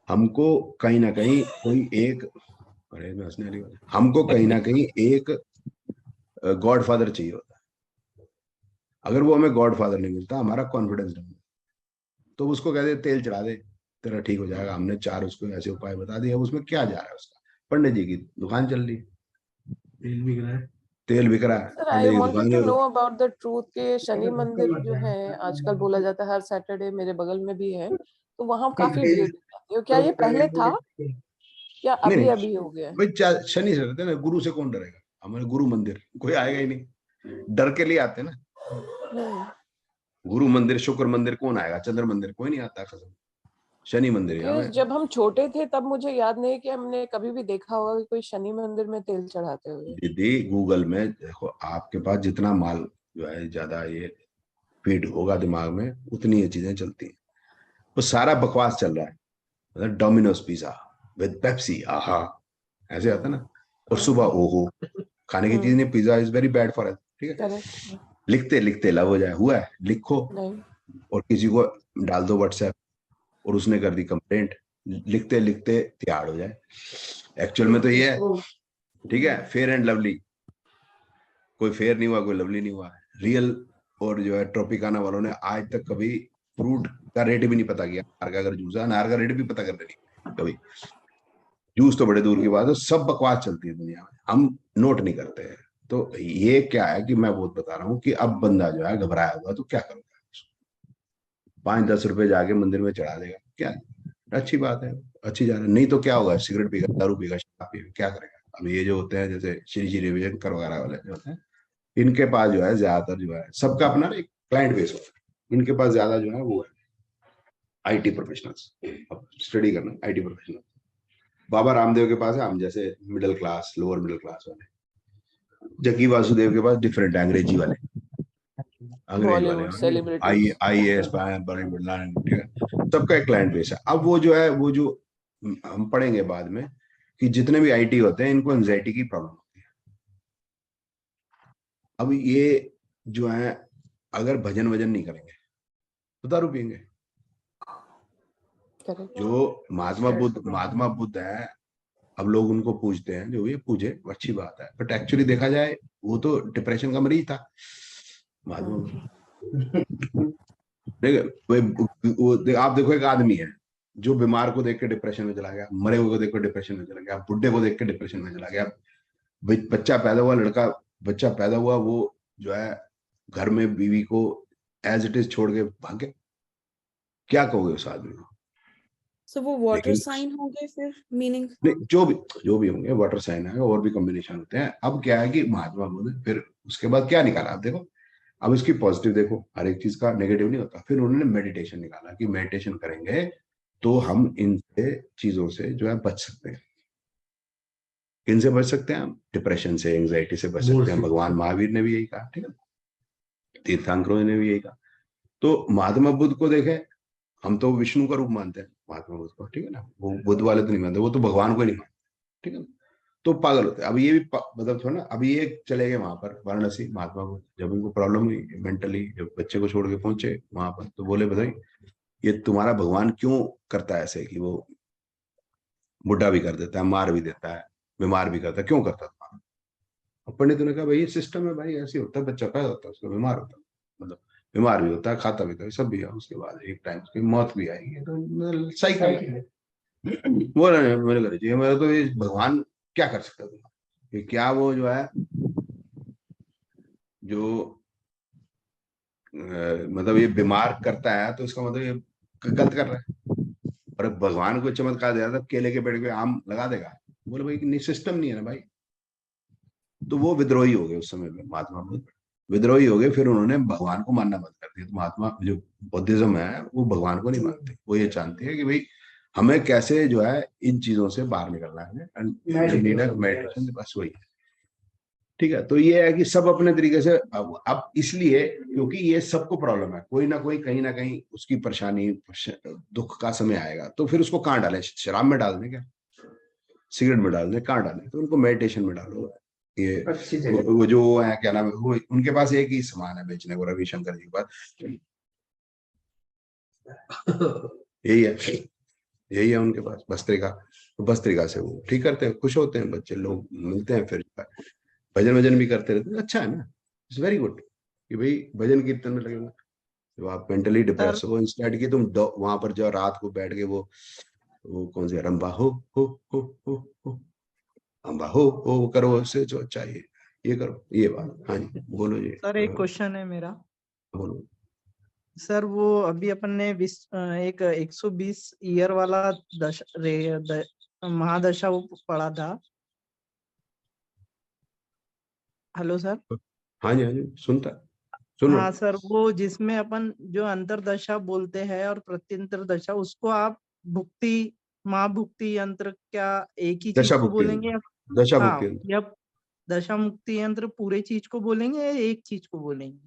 हमको कहीं ना कहीं कोई एक, अरे मैं हंसने वाली बात है, हमको कहीं ना कहीं एक गॉड फादर चाहिए होता है। अगर वो हमें गॉड फादर नहीं मिलता, हमारा कॉन्फिडेंस नहीं, तो उसको कहते तेल चढ़ा दे तेरा ठीक हो जाएगा। हमने 4 उसको ऐसे उपाय बता दिए, उसमें क्या जा रहा है उसका, पंडित जी की दुकान चल रही, तेल बिक रहा है, तेल बिक रहा है, सर आई पंडित जी की वांटेड दुकान टू है। नो अबाउट द ट्रूथ के शनि मंदिर जो है आजकल बोला जाता है हर सैटरडे मेरे बगल में भी है, तो वहां काफी भीड़ रहती है। क्या ये पहले था या नहीं अभी नहीं अभी हो गया है? भाई, शनि से रहते हैं ना, गुरु से कौन डरेगा, हमारे गुरु मंदिर कोई आएगा ही नहीं, डर के लिए आते हैं ना। गुरु मंदिर, शुक्र मंदिर कौन आएगा, चंद्र मंदिर कोई नहीं आता, कसम। शनि मंदिर यहाँ Because में। जब हम छोटे थे तब मुझे याद नहीं कि हमने कभी भी देखा होगा कि कोई शनि मंदिर में तेल चढ़ाते हुए। दीदी गूगल में देखो, आपके पास जितना माल जो है ज्यादा ये फीड होगा दिमाग में, उतनी ये चीजें चलती हैं। वो सारा बकवास चल रहा है, मतलब डोमिनोज पिज्जा विद पेप्सी, आहा, ऐसे आता ना। और सुबह ओहो, खाने की चीज नहीं, pizza is very bad for health, ठीक है। करेक्ट। लिखते लिखते लव हो जाए, हुआ है, लिखो नहीं, और किसी को डाल दो व्हाट्सएप, और उसने कर दी कंप्लेंट, लिखते लिखते तैयार हो जाए। एक्चुअल में तो ये है, ठीक है, फेयर एंड लवली, कोई फेयर नहीं हुआ, कोई लवली नहीं हुआ, रियल। और जो है ट्रोपिकाना वालों ने आज तक कभी फ्रूट का रेट भी नहीं पता किया, अनार का अगर जूस है, अनार का रेट भी पता करते नहीं कभी, जूस तो बड़े दूर की बात है। सब बकवास चलती है दुनिया में, हम नोट नहीं करते हैं। तो ये क्या है कि मैं बहुत बता रहा हूँ कि अब बंदा जो है घबराया हुआ, तो क्या करोगे, 5-10 रुपए जाके मंदिर में चढ़ा देगा, क्या अच्छी बात है, अच्छी जा रहा है। नहीं तो क्या होगा, सिगरेट पीगा, दारू पीगा, शराब पीगा, क्या करेगा। अब ये जो होते हैं जैसे श्री श्री रविशंकर वगैरह वाले जो होते हैं, इनके पास जो है ज्यादातर जो है, सबका अपना एक क्लाइंट बेस होता है, इनके पास ज्यादा जो है वो है आईटी प्रोफेशनल्स। अब स्टडी करना आईटी प्रोफेशनल, बाबा रामदेव के पास है हम जैसे middle class, lower middle class वाले, जग्गी वासुदेव के पास डिफरेंट अंग्रेजी वाले, अंग्रेज वाले बॉलीवुड सेलिब्रिटीज। IAS, ठीक है। सबका एक क्लाइंट बेस है। अब वो जो है, वो जो हम पढ़ेंगे बाद में कि जितने भी आईटी होते हैं इनको एंजाइटी की प्रॉब्लम होती है। अब ये जो है अगर भजन वजन नहीं करेंगे तो दारू पियेंगे। करेक्ट। जो महात्मा बुद्ध है, अब लोग उनको पूजते हैं, जो ये पूजे अच्छी बात है, बट एक्चुअली देखा जाए वो तो डिप्रेशन का मरीज था महात्मा बुद्ध। देखिए आप देखो, एक आदमी है जो बीमार को देख के डिप्रेशन में चला गया, मरे हुए को देख के डिप्रेशन में चला गया, बुढ़े को देख के डिप्रेशन में चला गया, बच्चा पैदा हुआ, लड़का बच्चा पैदा हुआ, वो जो है घर में बीवी को एज इट इज छोड़ के भाग गया। क्या कहोगे उस आदमी को? सो वो वाटर लेकिन साइन होंगे फिर, मीनिंग? नहीं, जो भी होंगे वाटर साइन है, और भी कॉम्बिनेशन होते हैं। अब क्या है कि महात्मा बुद्ध फिर उसके बाद क्या निकाला, आप देखो, अब इसकी पॉजिटिव देखो, हर एक चीज का नेगेटिव नहीं होता। फिर उन्होंने मेडिटेशन निकाला कि मेडिटेशन करेंगे तो हम इन चीजों से जो है बच सकते हैं। किनसे बच सकते हैं हम? डिप्रेशन से, एंजाइटी से बच सकते हैं। भगवान महावीर ने भी यही कहा, ठीक है, तीर्थंकरों ने भी यही कहा। तो महात्मा बुद्ध को देखें, हम तो विष्णु का रूप मानते हैं महात्मा बुद्ध को, ठीक है ना, वो बुद्ध वाले तो नहीं मानते, वो तो भगवान को नहीं मानते, ठीक है ना, तो पागल होते हैं। अब ये भी मतलब थोड़ा ना, अभी ये चले गए वहां पर वाराणसी, महात्मा बुद्ध, जब उनको प्रॉब्लम हुई मेंटली, जब बच्चे को छोड़ के पहुंचे वहां पर, तो बोले बताइए ये तुम्हारा भगवान क्यों करता है ऐसे कि वो बुढ़ा भी कर देता है, मार भी देता है, बीमार भी करता है, क्यों करता था? पंडितों ने कहा भाई ये सिस्टम है भाई, ऐसे होता है, बच्चा पैदा होता है उसका बीमार होता है, मतलब बीमार भी होता है, खाता भी होता है, सब भी है, उसके बाद एक टाइम उसकी मौत भी आएगी, तो साइकिल है। वो मैंने कर चाहिए, मेरा तो ये भगवान क्या कर सकता था कि क्या वो जो है जो मतलब ये बीमार करता है तो इसका मतलब ये गलत कर रहा है। और भगवान को चमत्कार दिया था, केले के पेड़ पे आम लगा देगा, बोले भाई नहीं, सिस्टम नहीं है ना भाई। तो वो विद्रोही हो गए उस समय में, महात्मा बुद्ध विद्रोही हो गए। फिर उन्होंने भगवान को मानना बंद कर दिया। तो महात्मा जो बुद्धिज्म है वो भगवान को नहीं मानते, वो ये जानते हैं कि भाई हमें कैसे जो है इन चीजों से बाहर निकलना है, मेडिटेशन, बस वही है, ठीक है। तो ये है कि सब अपने तरीके से, अब इसलिए क्योंकि ये सबको प्रॉब्लम है, कोई ना कहीं उसकी परेशानी दुख का समय आएगा, तो फिर उसको कहाँ डालें? शराब में डाल दें क्या, सिगरेट में डाल दें, कहाँ डालें? तो उनको मेडिटेशन में डालो। ये वो जो है क्या नाम है, वो उनके पास एक ही सामान है बेचने को, रविशंकर जी के पास यही है उनके पास, भस्त्रिका। तो भस्त्रिका से वो ठीक करते हैं, खुश होते हैं, बच्चे लोग मिलते हैं, फिर भजन वजन भी करते रहते हैं। अच्छा है ना, इट्स वेरी गुड कि भाई भजन कीर्तन में लगेगा। जब आप मेंटली डिप्रेस हो, इंस्टेड की तुम वहां पर जाओ, रात को बैठ के वो कौन सी रंबा हो अम्बा हो करो, उससे जो चाहिए ये करो, ये बात। हाँ जी, बोलो जी। सर एक क्वेश्चन है मेरा। बोलो। सर वो अभी अपन ने एक 120 ईयर वाला महादशा वो पढ़ा था। Hello sir. हाँ जी सुन रहा हाँ हूँ। सर, वो जिसमें अपन जो अंतरदशा बोलते हैं और प्रत्यंतर दशा, उसको आप भुक्ति महाभुक्ति यंत्र क्या एक ही चीज दशा को भुक्ति बोलेंगे? दशा हाँ, भुक्ति या दशा मुक्ति यंत्र पूरे चीज को बोलेंगे या एक चीज को बोलेंगे?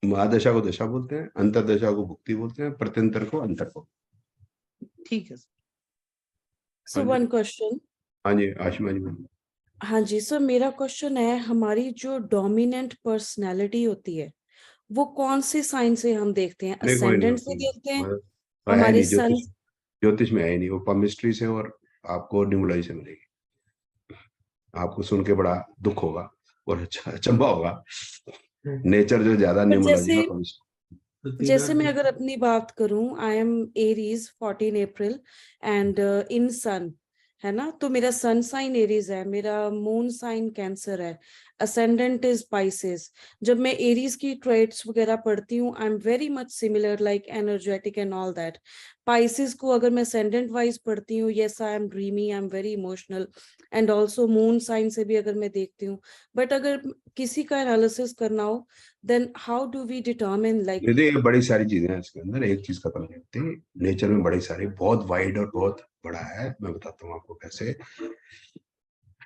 महादशा को दशा बोलते हैं, अंतरदशा को भुक्ति बोलते हैं, प्रत्यंतर को अंतर को। ठीक है सर। So one question. हाँ जी आशिमा जी बोलिए। हाँ जी सर, मेरा क्वेश्चन है, हमारी जो डोमिनेंट पर्सनालिटी होती है वो कौन से साइन से हम देखते हैं? नहीं, कोई नहीं असेंडेंट से होती, देखते हैं? मतलब है हमारे नहीं, सन? ज्योतिष में है नहीं, वो पमिस्ट्री से और आपको न्यूमरोलॉजी से मिलेगी। आपको सुन के बड़ा दुख होगा और अच्छा अचंभा होगा, नेचर जो ज्यादा पर न्यूमरोलॉजी और केमिस्ट्री। जैसे मैं अगर अपनी बात करूं, I am Aries 14 April and in sun, है ना, तो मेरा सन साइन एरीज है, मेरा मून साइन कैंसर है, असेंडेंट इज स्पाइसेस। जब मैं एरीज की ट्रेड्स वगैरह पढ़ती हूँ, I am very much similar, like energetic and all that. Pisces को अगर मैं असेंडेंट वाइज पढ़ती हूँ, yes I am dreamy, I am very emotional, and also moon sign से भी अगर मैं देखती हूँ। बट अगर किसी का एनालिसिस करना हो, then how do we determine, like? देखिए बड़ी सारी चीजें हैं इसके अंदर, एक चीज खत्म नहीं होती। नेचर में बड़ी सारी, बहुत वाइड और बहुत बड़ा है। मैं बताता हूँ आपको कैसे।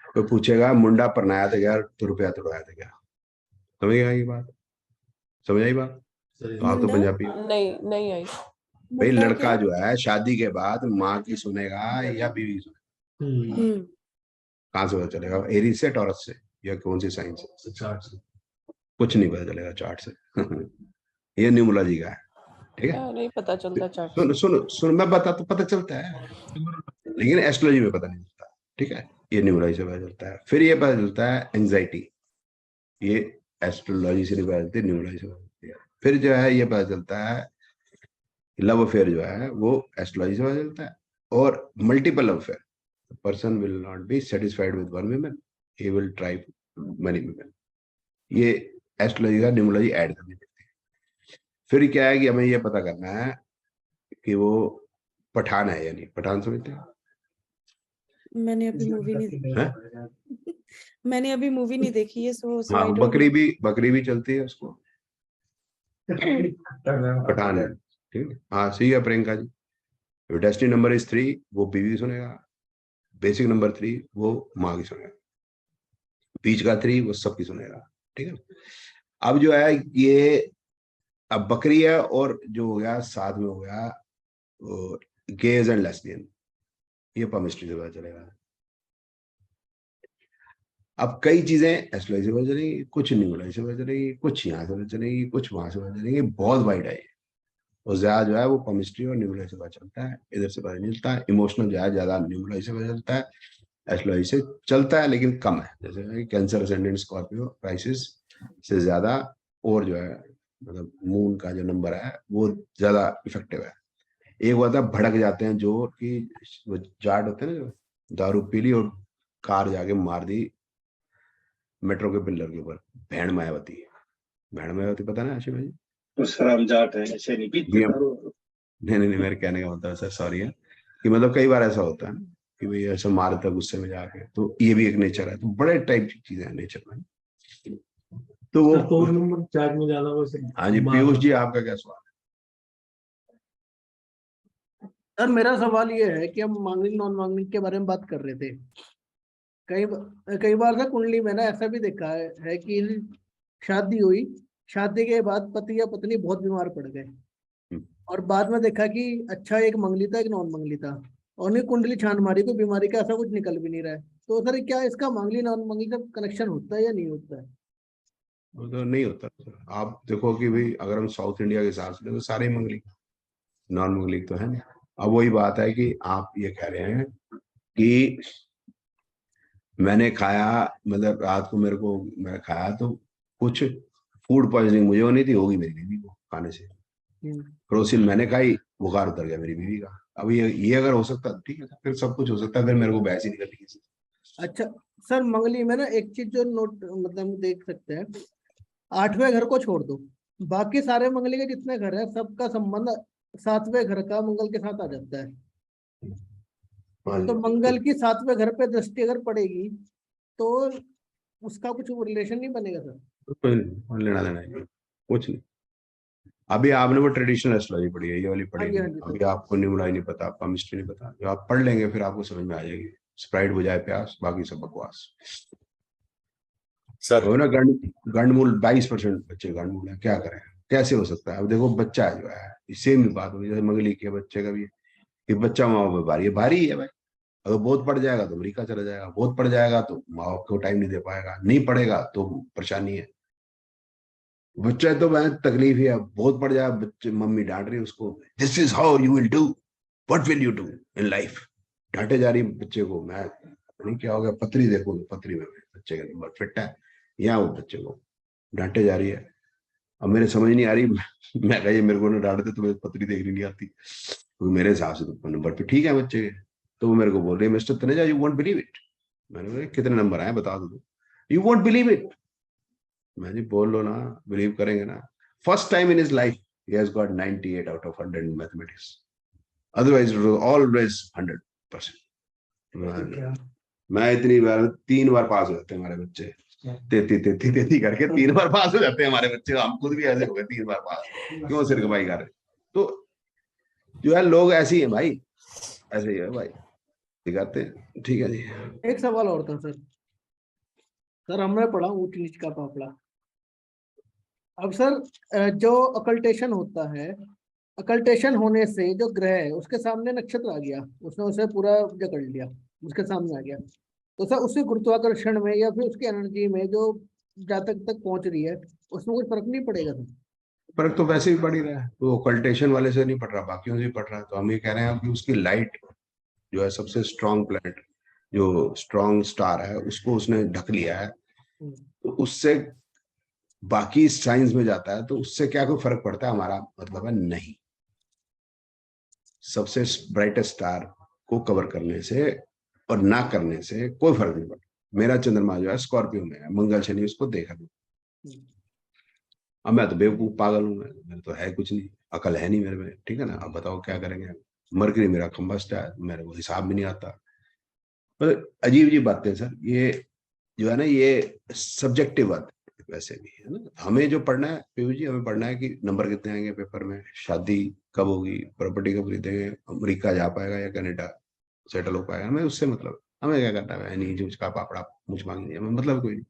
कोई पूछेगा मुंडा परनाया था क्या तो रुपया तोड़ाया था क्या, समझ गया ये बात? समझ आई बात? तो आप तो मुंडा? पंजाबी हो। नहीं आई। भाई मुद्दा लड़का क्या? जो है शादी के बाद माँ की सुनेगा या बीवी की सुनेगा? हम्म कहाँ से पता चलेगा? एरीज से, टॉरस से, या कौन सी साइन से? चार्ट से। कुछ नहीं पता चलेगा चार्ट से। ये न्यूमरोलॉजी का है, ठीक है। नहीं पता चलता चार्ट सुन से। सुन सुन, मैं बता तो पता चलता है, लेकिन एस्ट्रोलॉजी में पता नहीं चलता, ठीक है। ये न्यूमरोलॉजी से पता चलता है। फिर ये पता चलता है एंजाइटी, ये एस्ट्रोलॉजी से नहीं पता चलती, न्यूमरोलॉजी से पता चलती है। फिर जो है ये पता चलता है लव अफेयर जो है वो एस्ट्रोलॉजी से पता चलता है। और multiple love affair, person will not be satisfied with one woman, he will try many women। ये एस्ट्रोलॉजी का न्यूमरोलॉजी ऐड करनी पड़ती है। फिर क्या है कि हमें ये पता करना है कि वो पठान है या नहीं। पठान समझते हैं? मैंने अभी मूवी नहीं हैं? मैंने अभी मूवी नहीं देखी है, सो हाँ, आई डोंट बकरी भी चलती है उसको, पठान है, ठीक है। हाँ सही है Priyanka ji. Destiny number is 3, वो बीवी की सुनेगा। बेसिक नंबर 3 वो माँ की सुनेगा। बीच का 3 वो सबकी सुनेगा, ठीक है। अब जो है ये, अब बकरी है और जो हो गया साथ में हो गया गेज एंड लेस्बियन, ये पमिस्ट्री से पता चलेगा। अब कई चीजें एस्ट्रोलॉजी से पता चलेगी, कुछ न्यूमरोलॉजी से पता चलेगी, कुछ यहाँ से पता चलेगी, कुछ वहां से पता चलेगी, बहुत वाइड है ये। और ज्यादा जो है वो केमिस्ट्री और न्यूमरोलॉजी से पता चलता है, इधर से पता नहीं चलता है। इमोशनल जो है ज्यादा न्यूमरोलॉजी से पता चलता है, एस्ट्रोलॉजी से चलता है लेकिन कम है। जैसे कैंसर असेंडेंट स्कॉर्पियो क्राइसिस से ज्यादा, और जो है मतलब मून का जो नंबर है वो ज्यादा इफेक्टिव है। एक होता है भड़क जाते हैं जो कि वो जाट होते हैं ना, जो दारू पी ली और कार जाके मार दी मेट्रो के पिलर के ऊपर, भेड़ मायावती। भेड़ मायावती पता ना आशिफ भाई? तो सर हम जाट हैं, ऐसे नहीं पीते नहीं दारू। नहीं, मेरे कहने का मतलब सर सॉरी है कि मतलब कई बार ऐसा होता है कि भाई ऐसा मारता है गुस्से में जाके, तो ये भी एक नेचर है। तो बड़े टाइप की चीजें हैं नेचर में। तो सर वो 4 नंबर चार्ट में ज्यादा वैसे हाँ जी, पीयूष जी आपका क्या सवाल सर मेरा सवाल ये है कि हम मांगलिक नॉन मांगलिक के बारे में बात कर रहे थे। कई बार ना कुंडली में ना ऐसा भी देखा है कि शादी हुई, शादी के बाद पति या पत्नी बहुत बीमार पड़ गए, है? और बाद में देखा कि अच्छा एक मंगली था एक नॉन मंगली था, और उन्हें कुंडली छान मारी तो बीमारी का ऐसा कुछ निकल भी नहीं रहा है। तो सर क्या इसका मांगली नॉन मंगली का कनेक्शन होता है या नहीं होता है? वो तो नहीं होता। आप देखो कि भाई अगर हम साउथ इंडिया के हिसाब से तो सारे ही मंगलिक, नॉन मंगलिक तो है नहीं। अब वही बात है कि आप ये कह रहे हैं कि मैंने खाया, मतलब रात को मेरे को मैं खाया तो कुछ फूड पॉइजनिंग मुझे होनी थी, होगी मेरी बीवी को खाने से। क्रोसिन मैंने खाई, बुखार उतर गया मेरी बीवी का। अब ये अगर हो सकता ठीक है, फिर सब कुछ हो सकता है, फिर मेरे को बहस ही नहीं करनी किसी से। अच्छा सर, मंगली में ना एक चीज जो नोट मतलब हम देख सकते हैं, 8वें घर को छोड़ दो, बाकी सारे मंगली के जितने घर है सबका संबंध 7वें घर का मंगल के साथ आ जाता है। हाँ जी। तो मंगल की 7वें घर पे दृष्टि अगर पड़ेगी तो उसका कुछ रिलेशन नहीं बनेगा सर? कोई नहीं, कोई लेना देना नहीं, कुछ नहीं। अभी आपने वो ट्रेडिशनल एस्ट्रोलॉजी पढ़ी है, ये वाली पढ़ी हाँ जी, नहीं। हाँ जी अभी सर। आपको न्यूमरोलॉजी नहीं पता, केमिस्ट्री नहीं पता, जो आप पढ़ लेंगे फिर आपको समझ में आ जाएगी। स्प्राइट बुझाए प्यास, बाकी सब बकवास। सर वो ना गंडमूल 22% बच्चे गंडमूल है, क्या करें? कैसे हो सकता है? अब देखो बच्चा जो है, सेम बात हुई जैसे मंगली के बच्चे का भी, कि बच्चा माँ बाप पे भारी है, भारी ही है भाई। अगर बहुत पढ़ जाएगा तो अमेरिका चला जाएगा, बहुत पढ़ जाएगा तो माँ बाप को टाइम नहीं दे पाएगा, नहीं पढ़ेगा तो परेशानी है। बच्चा तो मैं तकलीफ ही है, बहुत पढ़ जाए बच्चे, मम्मी डांट रही है उसको, this is how you will do, what will you do in life, डांटे जा रही बच्चे को। मैं नहीं क्या हो गया, पत्री देखो तो पत्री में बच्चे का नंबर फिट है, यहाँ वो बच्चे को डांटे जा रही है। अब मेरे समझ नहीं आ रही, मैं कही मेरे को ना डांटते तो मेरे पत्री देखनी नहीं आती, तो मेरे हिसाब से तो नंबर पे ठीक है बच्चे के। तो वो मेरे को बोल रही है mister Taneja you won't believe it. मैंने बोला कितने नंबर आए बता दो। You won't believe it. मैं जी बोल लो ना, बिलीव करेंगे ना। First time in his life he has got 98 out of 100 in mathematics, otherwise it was always 100%। मैं इतनी बार 3 बार पास हो जाते हैं हमारे बच्चे, 33 करके 3 बार पास हो जाते हैं हमारे बच्चे। हम खुद भी ऐसे हो गए 3 बार पास, क्यों सिर कमाई कर रहे? तो जो है लोग ऐसे ही है भाई, ऐसे ही है भाई, दिखाते हैं। ठीक है जी। एक सवाल और था सर। सर हमने पढ़ा ऊंच नीच का पापड़ा। अब सर जो अकल्टेशन होता है अकल्टेशन होने से जो ग्रह है उसके सामने नक्षत्र आ गया, उसने उसे पूरा जकड़ लिया, उसके सामने आ गया, तो सर उसके गुरुत्वाकर्षण में या फिर उसकी एनर्जी में जो जातक तक पहुंच रही है उसमें कुछ फर्क नहीं पड़ेगा सर? फर्क तो वैसे ही पड़ ही रहा है, तो ऑकल्टेशन वाले से नहीं पड़ रहा, बाकियों से ही पड़ रहा है। तो हम ये कह रहे हैं कि उसकी लाइट जो है सबसे स्ट्रांग प्लैनेट, जो स्ट्रांग स्टार है, उसको उसने ढक लिया है, तो उससे बाकी साइंस में जाता है, तो उससे क्या कोई फर्क पड़ता है? हमारा मतलब है नहीं। सबसे ब्राइटेस्ट स्टार को कवर करने से और ना करने से कोई फर्क नहीं पड़ता। मेरा चंद्रमा जो है स्कॉर्पियो में है, मंगल शनि उसको देखा नहीं। अब मैं तो बेवकूफ पागल हूँ, मेरे तो है कुछ नहीं, अकल है नहीं मेरे में, ठीक है ना। अब बताओ क्या करेंगे। मरकरी मेरा खंबस्ट है, मेरे को हिसाब भी नहीं आता। मतलब अजीब अजीब बातें हैं सर, ये जो है ना, ये सब्जेक्टिव बात है वैसे भी, है ना। हमें जो पढ़ना है पीयू जी, हमें पढ़ना है कि नंबर कितने आएंगे पेपर में, शादी कब होगी, प्रॉपर्टी कब खरीदेंगे, अमेरिका जा पाएगा या कनाडा सेटल हो पाएगा, हमें उससे मतलब, हमें क्या करना है, नहीं जो उसका पापड़ा मुझ मांगनी, हमें मतलब कोई नहीं।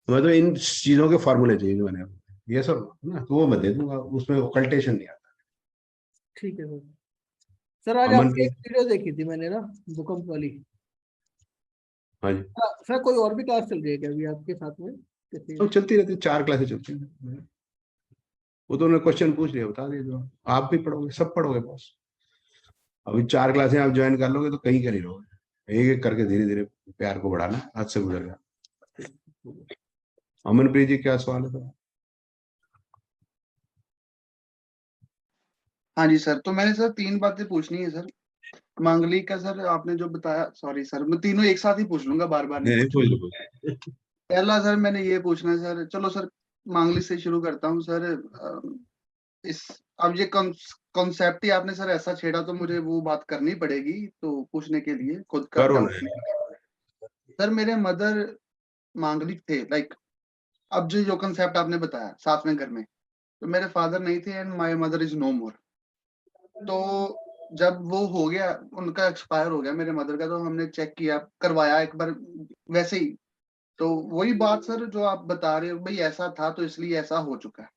हमें तो इन चीजों के फॉर्मूले चाहिए जो मैंने ये सब ना, तो वो मैं दे दूंगा, उसमें ऑकल्टेशन नहीं आता। ठीक है सर। सर आज अमन आपकी एक वीडियो देखी थी मैंने ना, भूकंप वाली। हाँ जी, सर कोई और भी क्लास चल रही है क्या अभी आपके साथ में किसी? तो चलती रहती, 4 क्लासें चलती हैं। वो तो उन्होंने क्वेश्चन पूछ लिया, बता दिए जो आप भी पढ़ोगे, सब पढ़ोगे बॉस। अभी 4 क्लासें आप ज्वाइन कर लोगे तो कहीं का नहीं रहोगे, एक एक करके धीरे धीरे प्यार को बढ़ाना, हाथ से गुजर गया। अमनप्रीत जी क्या सवाल है सर? हाँ जी सर, तो मैंने सर 3 बातें पूछनी है सर। मांगलिक का सर आपने जो बताया, सॉरी सर मैं तीनों एक साथ ही पूछ लूंगा, बार बार नहीं नहीं पूछूंगा। कोई पहला सर मैंने ये पूछना है सर, चलो सर मांगलिक से शुरू करता हूँ सर। इस अब ये कॉन्सेप्ट ही आपने सर ऐसा छेड़ा तो मुझे वो बात करनी पड़ेगी, तो पूछने के लिए खुद का करो डाउट। ना। सर मेरे मदर मांगलिक थे, लाइक अब जो कंसेप्ट आपने बताया 7वें घर में, तो मेरे फादर नहीं थे and my mother is no more. तो जब वो हो गया, उनका एक्सपायर हो गया मेरे मदर का, तो हमने चेक किया, करवाया एक बार वैसे ही। तो वही बात सर जो आप बता रहे हो, भाई ऐसा था तो इसलिए ऐसा हो चुका है।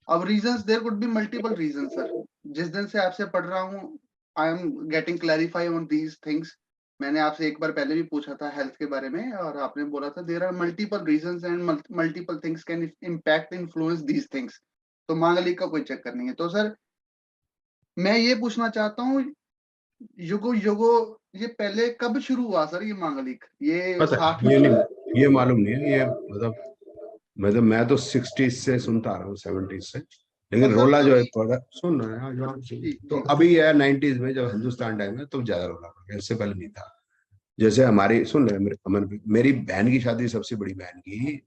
अब reasons, there could be multiple reason sir. जिस दिन से आपसे पढ़ रहा हूँ, I am getting clarify on these things. मैंने आपसे एक बार पहले भी पूछा था हेल्थ के बारे में, और आपने बोला था there are multiple reasons and multiple things can impact influence these things. तो मांगलिक का कोई चक्कर नहीं है। तो सर मैं ये पूछना चाहता हूँ, युगो युगो ये पहले कब शुरू हुआ सर ये मांगलिक? ये पता 60 ये में? नहीं, ये मालूम नहीं है, ये मतलब मैं तो 60s से सुनता आ रहा हूँ, 70s से, लेकिन और सर रोला जो है कभी थोड़ा सुन रहे हैं जो जी तो जी अभी है 90s में जब हिंदुस्तान टाइम में तब ज्यादा रोला पड़ गया, इससे पहले नहीं था। जैसे हमारी सुन रहे हैं अमन, मेरी बहन की शादी, सबसे बड़ी बहन की,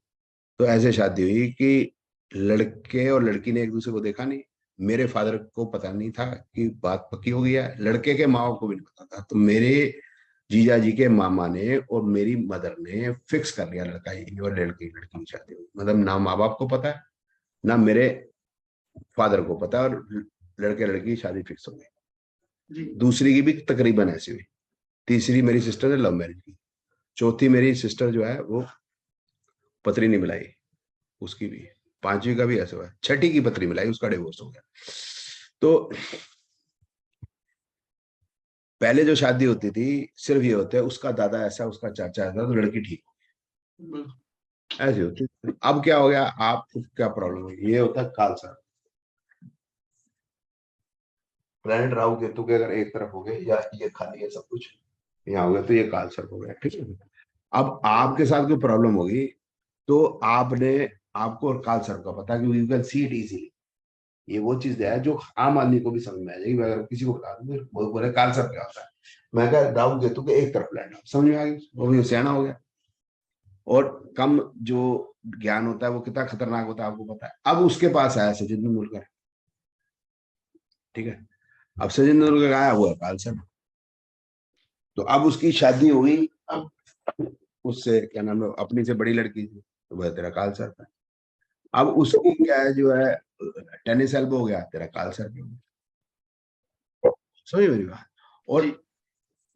तो ऐसे शादी हुई कि लड़के और लड़की ने एक दूसरे को देखा नहीं, मेरे फादर को पता नहीं था कि बात पक्की हो गई है, लड़के के माँ को भी नहीं पता था, तो मेरे जीजा जी के मामा ने और मेरी मदर ने फिक्स कर लिया लड़का यही और लड़की लड़की की शादी हुई। मतलब ना माँ बाप को पता है, ना मेरे फादर को पता है, और लड़के लड़की की शादी फिक्स हो गई। जी दूसरी की भी तकरीबन ऐसी हुई। तीसरी मेरी सिस्टर ने लव मैरिज की। चौथी मेरी सिस्टर जो है वो पत्री नहीं मिलाई, उसकी भी। पांचवी का भी ऐसा हुआ, छठी की पत्री मिलाई, उसका डिवोर्स हो गया। तो पहले जो शादी होती थी सिर्फ ये होता है, उसका दादा ऐसा, उसका चाचा ऐसा, तो लड़की ठीक ऐसी होती। अब क्या हो गया, आपको क्या प्रॉब्लम हुई, ये होता है कालसर्प। प्लैनेट राहु केतु के अगर एक तरफ हो गए, या ये खाली है सब कुछ यहाँ हो गया, तो ये कालसर्प हो गया, ठीक है। अब आपके साथ कोई प्रॉब्लम होगी तो आपने, आपको और कालसर्प का पता, क्योंकि you can see it easily. ये वो चीज है जो आम आदमी को भी समझ में आ जाएगी। मैं अगर किसी को बता दूं, वो बोले कालसर्प क्या होता है, मैं कहा राहु केतु के एक तरफ प्लैनेट, समझ में आ गई, वो भी सियाना हो गया। और कम जो ज्ञान होता है वो कितना खतरनाक होता है आपको पता है। अब उसके पास आया सचिन तेंदुलकर, ठीक है। अब सचिन तेंदुलकर आया हुआ है कालसर्प, तो अब उसकी शादी हुई, अब उससे क्या नाम है, अपनी से बड़ी लड़की थी, तो वह तेरा कालसर्प है। अब उसकी क्या है जो है, टेनिस एल्बो हो गया, तेरा कालसर्प हो गया। समझ मेरी बात।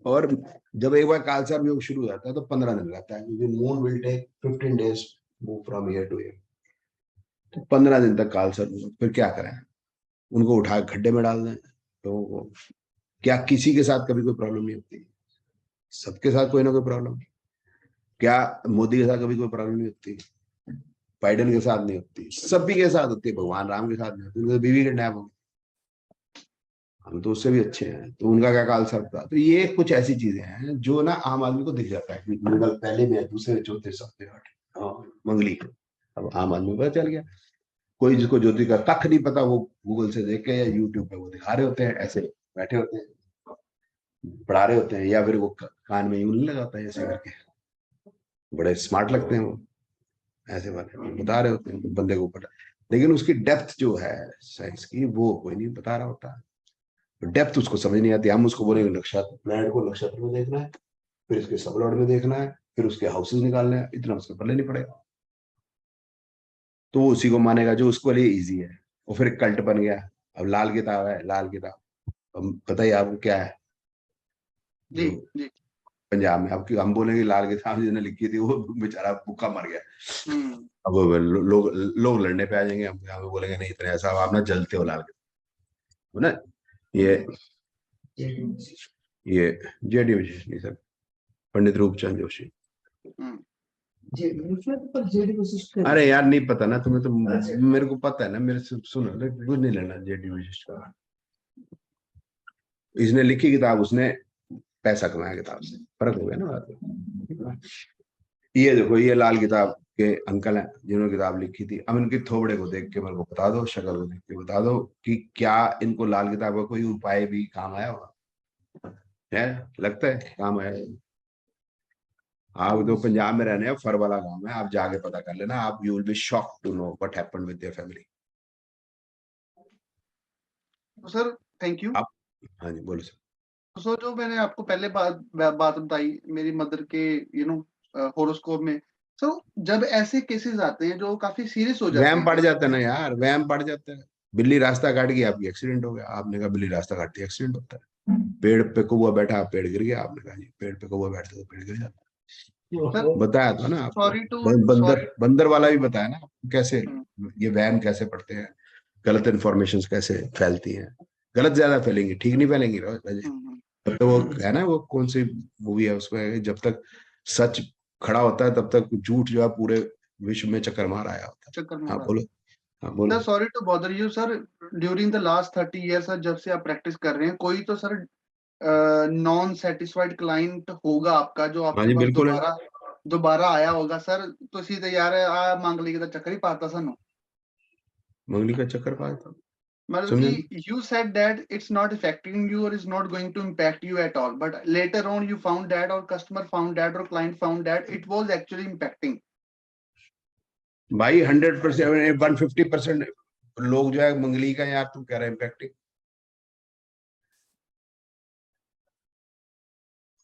और जब एक बार कालसर्प योग शुरू हो जाता है तो 15 दिन रहता है, क्योंकि moon will take 15 days move from year to year. तो 15 दिन तक कालसर्प, फिर क्या करें। उनको उठा के खड्डे में डाल दें लोगों को। क्या किसी के साथ कभी कोई प्रॉब्लम नहीं होती? सबके साथ कोई ना कोई प्रॉब्लम। क्या मोदी के साथ कभी कोई प्रॉब्लम नहीं होती? बाइडेन के साथ नहीं होती, सभी के साथ होती है। भगवान राम के साथ नहीं होती, उनकी बीवी किडनैप हो गई, हम तो उससे भी अच्छे हैं, तो उनका क्या काल सर्प था। तो ये कुछ ऐसी चीजें हैं जो ना आम आदमी को दिख जाता है कि मंगल पहले में है, दूसरे चौथे सप्ते मंगली। अब आम आदमी को पता चल गया। कोई जिसको ज्योति का कख नहीं पता, वो गूगल से देख के या यूट्यूब पे वो दिखा रहे होते हैं, ऐसे बैठे होते हैं पढ़ा रहे होते हैं, या फिर वो कान में यूं नहीं लगाता है ऐसे करके, बड़े स्मार्ट लगते हैं वो, ऐसे वाले बता रहे होते हैं तो बंदे को ऊपर। लेकिन उसकी डेप्थ जो है साइंस की, वो कोई नहीं बता रहा होता। डेप्थ उसको समझ नहीं आती। हम उसको बोलेंगे नक्षत्र, प्लैनेट को नक्षत्र में देखना है, फिर इसके सबलॉर्ड में देखना है, फिर उसके हाउसेस निकालने हैं, इतना उसको पहले नहीं पड़ेगा। तो वो उसी को मानेगा जो उसको लिए इजी है। और फिर कल्ट बन गया। अब लाल किताब है, लाल किताब, अब पता ही आपको क्या है जी जो जी। पंजाब में। अब हम बोलेंगे लाल किताब जिसने लिखी थी वो बेचारा भूखा मर गया। अब लोग लड़ने पे आ जाएंगे, हम बोलेंगे नहीं इतने ऐसा आप ना जलते हो लाल किताब ना। ये जेडी विशेष नहीं सर, पंडित रूपचंद जोशी। अरे यार नहीं पता ना तुम्हें, तो मेरे को पता है ना, मेरे से सुनो, कुछ नहीं लेना जेडी विशिष्ट का। इसने लिखी किताब, उसने पैसा कमाया किताब से, फर्क हो गया ना बात में। ये देखो, ये लाल किताब के अंकल हैं जिन्होंने किताब लिखी थी। अब इनके थोबड़े को देख के मेरे को बता दो, शक्ल को देख के बता दो कि क्या इनको लाल किताब का कोई उपाय भी काम आया होगा? है लगता है काम आया? आप तो पंजाब में रहने हैं, फर वाला गांव है, आप जाके पता कर लेना, आप you will be shocked to know what happened with their family. तो सर थैंक यू। आप हाँ जी बोलो सर। सो जो मैंने आपको पहले बात बताई मेरी मदर के होरोस्कोप में, सो जब ऐसे केसेस आते हैं जो काफी सीरियस हो जाते वहम हैं, पड़ जाता है ना यार, वहम पड़ जाता है। बिल्ली रास्ता काट गई, आपकी एक्सीडेंट हो गया, आपने कहा बिल्ली रास्ता काटती है एक्सीडेंट होता है। पेड़ पे कौवा बैठा, पेड़ गिर गया, आपने कहा जी पेड़ पे कौवा बैठता तो पेड़ गिर जाता। सर बताया था ना आपको, सॉरी टू बंदर वाला भी बताया ना कैसे ये वहम कैसे पड़ते हैं, गलत इन्फॉर्मेशन कैसे फैलती हैं। गलत ज्यादा फैलेंगी, ठीक नहीं फैलेंगी। तो वो है ना, वो कौन सी मूवी है उसमें, जब तक सच खड़ा होता है तब तक झूठ जो है पूरे विश्व में चक्कर मार आया होता है। हाँ बोलो, हाँ बोलो। Sir sorry to bother you sir, during the last 30 years sir, जब से आप प्रैक्टिस कर रहे हैं, कोई तो सर नॉन सेटिस्फाइड क्लाइंट होगा आपका जो हाँ आपके जी पास बिल्कुल है। दोबारा आया होगा सर। तो सीधे यार आ मांगली का चक्कर ही पाता सानू, मंगली का चक्कर पाया था, मतलब समझे? कि you said that it's not affecting you or is not going to impact you at all, but later on you found that or customer found that or client found that it was actually impacting. भाई 100%, 150% लोग जो है मंगली का, यार तुम कह रहे इम्पैक्टिंग।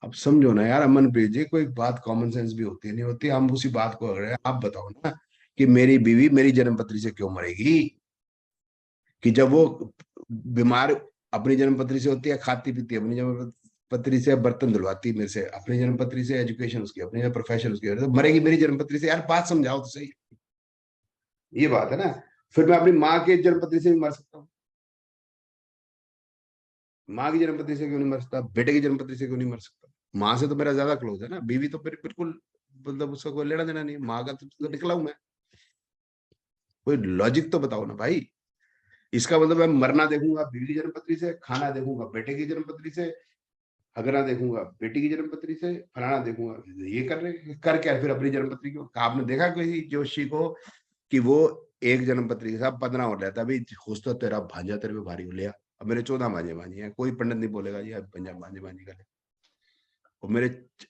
अब समझो ना यार, अमन भेजे कोई बात कॉमन सेंस भी होती है नहीं होती। हम उसी बात को अगर आप बताओ ना कि मेरी बीवी मेरी जन्मपत्री से क्यों मरेगी, कि जब वो बीमार अपनी जन्मपत्री से होती है, खाती पीती अपनी जन्मपत्री से, बर्तन धुलवाती मेरे से अपनी जन्मपत्री से, एजुकेशन उसकी अपनी, प्रोफेशन उसकी, तो मरेगी मेरी जन्मपत्री से। यार बात समझाओ तो सही, ये बात है ना। फिर मैं अपनी माँ के जन्मपत्री से भी मर सकता हूँ, माँ की जन्मपत्री से क्यों नहीं मर सकता, बेटे की जन्मपत्री से क्यों नहीं मर सकता? माँ से तो मेरा ज्यादा क्लोज है ना, बीवी तो फिर बिल्कुल मतलब उसका कोई लेना देना नहीं, माँ का तो निकला हूं मैं। कोई लॉजिक तो बताओ ना भाई। इसका मतलब मैं मरना देखूंगा बीवी की जन्मपत्री से, खाना देखूंगा बेटे की जन्मपत्री से, हगना देखूंगा बेटी की जन्मपत्री से, फलाना देखूंगा, ये कर रहे कर क्या फिर अपनी जन्मपत्री को? आपने देखा किसी जोशी को कि वो एक जन्मपत्री के साथ 15 और रहता, अभी खुश तो तेरा भांजा तेरे पे भारी हो लिया। अब मेरे 14 भांजे भांजी हैं, कोई पंडित नहीं बोलेगा जी अब पंजाब भांजे भांजी कर। और मेरे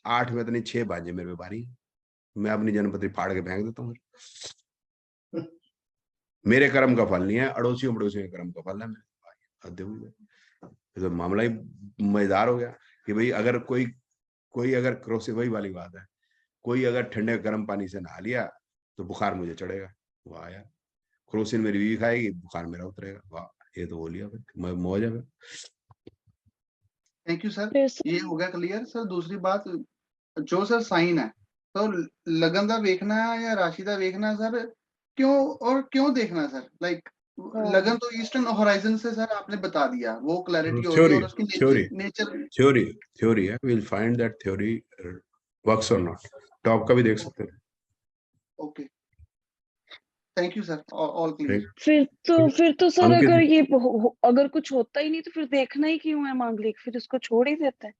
8 में तो नहीं 6 भांजे मेरे पे भारी, मैं अपनी जन्मपत्री फाड़ के फेंक देता हूँ। मेरे कर्म का फल नहीं है, अड़ोसियों पड़ोसियों के कर्म का फल है मेरे। तो मामला ही मजेदार हो गया कि भाई अगर कोई अगर क्रोसे, वही वाली बात है, कोई अगर ठंडे गर्म पानी से नहा लिया तो बुखार मुझे चढ़ेगा। वाह यार, क्रोसिन मेरी बीवी खाएगी, बुखार मेरा उतरेगा। वाह, ये तो बोलिए मैं मौज है। थैंक यू सर, ये हो गया क्लियर। सर दूसरी बात, जो सर साइन है तो लगन का देखना है या राशि का देखना है सर, क्यों और क्यों देखना है सर? लाइक लगन तो ईस्टर्न होराइजन से सर आपने बता दिया, वो क्लैरिटी होगी Theory, और उसकी theory. नेचर थ्योरी है, we'll find that theory works or not. Top का भी देख सकते हैं। Okay, thank you sir, all clear. फिर तो सर अंकित- अगर ये अगर कुछ होता ही नहीं तो फिर देखना ही क्यों है मांगलिक, फिर उसको छोड़ ही देता है।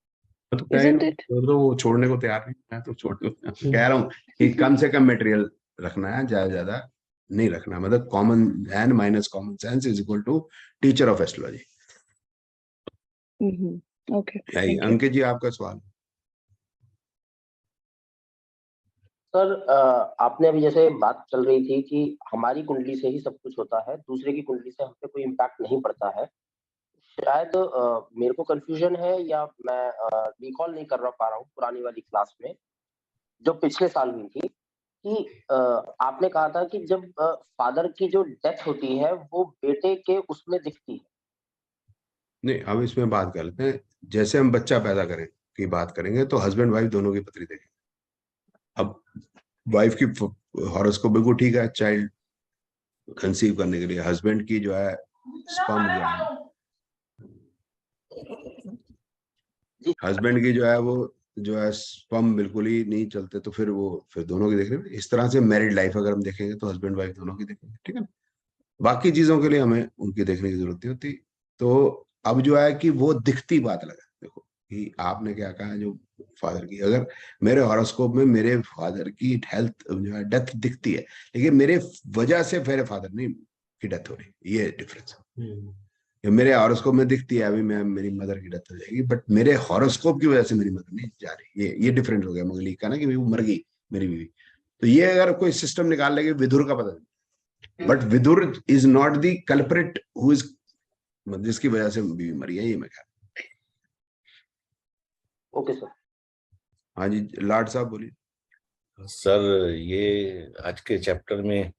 तो कह Isn't रहा हूँ, it? तो वो छोड़ने को तैयार नहीं, मैं तो छोड़ कह रहा हूँ कि कम से कम मटेरियल रखना है, ज्यादा नहीं रखना, मतलब common and minus common sense is equal to teacher of astrology. Okay, यही अंकित जी आपका सवाल। सर आपने अभी जैसे बात चल रही थी कि हमारी कुंडली से ही सब कुछ होता है, दूसरे की कुंडली से हम पे कोई इम्पैक्ट नहीं पड़ता है। शायद मेरे को कंफ्यूजन है या मैं रिकॉल नहीं कर पा रहा हूँ पुरानी वाली क्लास में जो पिछले साल हुई थी कि आपने कहा था कि जब फादर की जो डेथ होती है वो बेटे के उसमें दिखती है। नहीं, अब इसमें बात कर लेते हैं, जैसे हम बच्चा पैदा करें की बात करेंगे तो हस्बैंड वाइफ दोनों की पत्री देखेंगे। अब वाइफ की हॉरोस्कोप बिल्कुल ठीक है चाइल्ड कंसीव करने के लिए, हस्बैंड की जो है स्पर्म जो है, हस्बैंड की जो है वो जो है स्पर्म बिल्कुल ही नहीं चलते, तो फिर दोनों की देख रहे हैं। इस तरह से मैरिड लाइफ अगर हम देखेंगे तो हस्बैंड वाइफ दोनों की देखेंगे, ठीक है ना। बाकी चीजों के लिए हमें उनकी देखने की जरूरत नहीं होती। तो अब जो है कि वो दिखती बात लगा, देखो कि आपने क्या कहा, जो फादर की, अगर मेरे हॉरोस्कोप में मेरे फादर की हेल्थ जो है डेथ दिखती है, लेकिन मेरे वजह से मेरे फादर नहीं की डेथ हो रही, ये डिफरेंस है। मेरे हॉरोस्कोप में दिखती है अभी मैं मेरी मदर की डेथ हो जाएगी, बट मेरे हॉरोस्कोप की वजह से मेरी मदर नहीं जा रही, ये डिफरेंट हो गया मंगली का ना, कि वो मर गई मेरी बीवी। तो ये अगर कोई सिस्टम निकाल लेंगे विदुर का पता नहीं, but Vidur is not the culprit who is, जिसकी वजह से बीवी मरी है, ये मैं कह रहा हूं। Okay sir. हाँ जी लाड साहब बोलिए। सर ये आज के चैप्टर में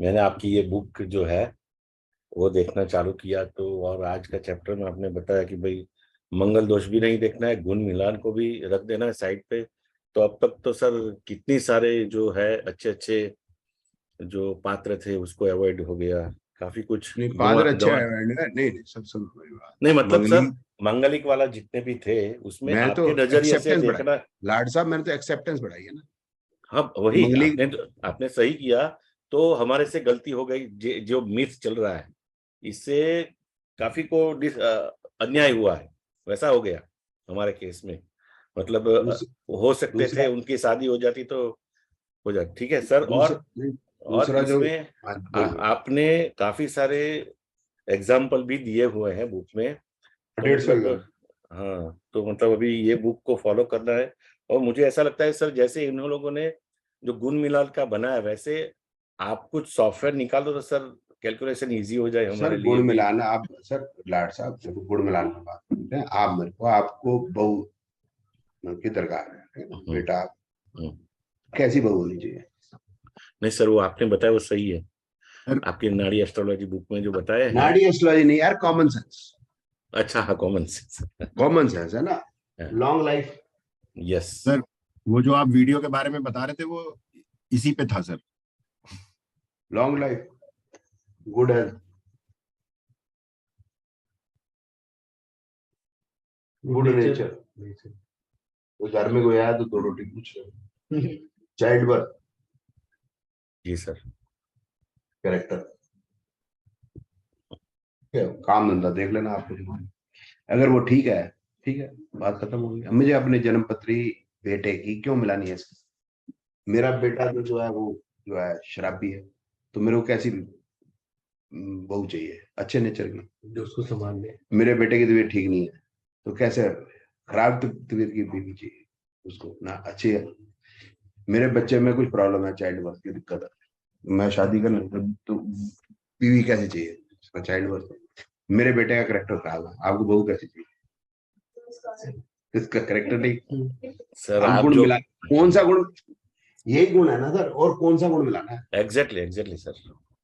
मैंने आपकी ये बुक जो है वो देखना चालू किया, तो और आज का चैप्टर में आपने बताया कि भाई मंगल दोष भी नहीं देखना है, गुण मिलान को भी रख देना है साइड पे। तो अब तक तो सर कितनी सारे जो है अच्छे अच्छे जो पात्र थे उसको अवॉइड हो गया, काफी कुछ नहीं पादर अच्छा है, नहीं सब नहीं मतलब सर मंगलिक वाला जितने भी थे उसमें मैं तो आपके नजरिए से एक्सेप्टेंस देखना। लाड साहब मैंने तो एक्सेप्टेंस बढ़ाई है ना। हाँ वही मंगली आपने सही किया, तो हमारे से गलती हो गई। जो मिथ चल रहा है इससे काफी को अन्याय हुआ है, वैसा हो गया हमारे केस में। मतलब हो सकते थे उनकी शादी हो जाती तो हो जाती, ठीक है सर। और इसमें आपने काफी सारे एग्जाम्पल भी दिए हुए हैं बुक में, तो मतलब हाँ, तो मतलब अभी ये बुक को फॉलो करना है। और मुझे ऐसा लगता है सर जैसे इन लोगों ने जो गुण मिलान का बनाया, वैसे आप कुछ सॉफ्टवेयर निकाल दो तो सर कैलकुलेशन इजी हो जाए हमारे लिए। गुण मिलाना आप सर लाड साहब देखो, गुण मिलान की बात करते हैं आप, मेरे को आपको बहू की दरकार है, बेटा कैसी बहू होनी चाहिए? नहीं सर वो आपने बताया वो सही है, आपकी नाड़ी एस्ट्रोलॉजी बुक में जो बताया है। नाड़ी एस्ट्रोलॉजी नहीं यार, कॉमन सेंस। अच्छा हाँ कॉमन सेंस, कॉमन सेंस है ना, लॉन्ग लाइफ। यस सर वो जो आप वीडियो के बारे में बता रहे थे वो इसी पे था sir. Long life, good health, good nature. तो घर में कोई आया तो 2 रोटी पूछ रहे, चाइल्ड बर्थ, जी सर, कैरेक्टर, काम धंधा देख लेना आपको, अगर वो ठीक है बात खत्म हो गई। मुझे अपने जन्म पत्री बेटे की क्यों मिलानी है? मेरा बेटा तो जो है वो जो है शराबी है, तो मेरे को कैसी बहू चाहिए? अच्छे नेचर की, जो उसको संभाल ले। मेरे बेटे की तबीयत ठीक नहीं है तो कैसे खराब तबीयत की बीवी चाहिए उसको ना, अच्छी है। मेरे बच्चे में कुछ प्रॉब्लम है, चाइल्ड बर्थ की दिक्कत है, मैं शादी करना तो बीवी कैसे चाहिए? Child birth. मेरे बेटे का करेक्टर खराब है, आपको बहू कैसी चाहिए? इसका करेक्टर नहीं सर। आप गुण मिला, कौन सा गुण? यही गुण है ना सर, और कौन सा गुण मिलाना है? Exactly sir,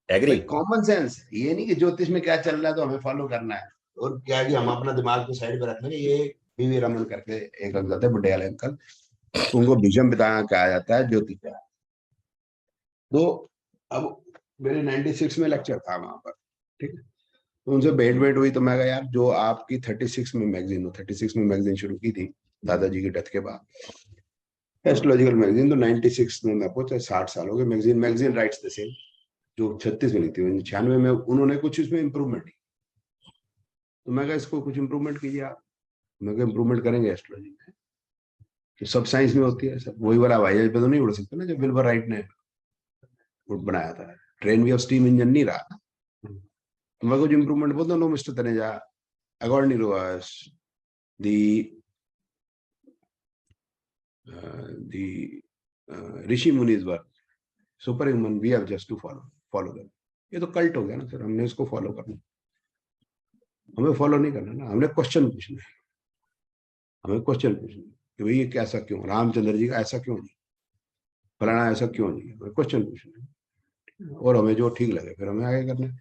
agree. Common sense, ये नहीं कि ज्योतिष में क्या चल रहा है तो हमें फॉलो करना है, और क्या कि हम अपना दिमाग को साइड पे रखना है। ये बीवी रमन करके एक अंकल थे, बुढ़े वाले अंकल, उनको भीषम पिता कहा जाता है ज्योतिष का। तो अब मेरे 96 में लेक्चर था वहां पर, ठीक है। तो उनसे भेंट हुई तो मैं कहा यार जो आपकी 36 में मैगजीन 36 में मैगजीन शुरू की थी दादाजी की डेथ के बाद, एस्ट्रोलॉजिकल मैगजीन, तो 96 में मैं पहुंचा, 60 साल हो गए। मैगजीन राइट्स द सेम जो 36 में लिखी हुई, 96 में उन्होंने कुछ इसमें इम्प्रूवमेंट की। तो मैं कहा इसको कुछ इम्प्रूवमेंट कीजिए आप। मैं कहा इम्प्रूवमेंट करेंगे एस्ट्रोलॉजी में, तो सब साइंस में होती है, सब वही वाला हवाई जहाज पे तो नहीं उड़ सकते ना जो विल्बर राइट ने बनाया था। ट्रेन भी अब स्टीम इंजन नहीं रहा। तो मैं कुछ इम्प्रूवमेंट बोलता no mister Taneja, according to us the rishi munis were super human, we have just to follow them. ये तो कल्ट हो गया ना सर, हमने इसको फॉलो करना, हमें फॉलो नहीं करना ना, हमने क्वेश्चन पूछना है, हमें क्वेश्चन पूछना है कि भाई ये कैसा क्यों, रामचंद्र जी का ऐसा क्यों नहीं, फलाना ऐसा क्यों नहीं, हमें क्वेश्चन पूछना है और हमें जो ठीक लगे फिर हमें आगे करना है।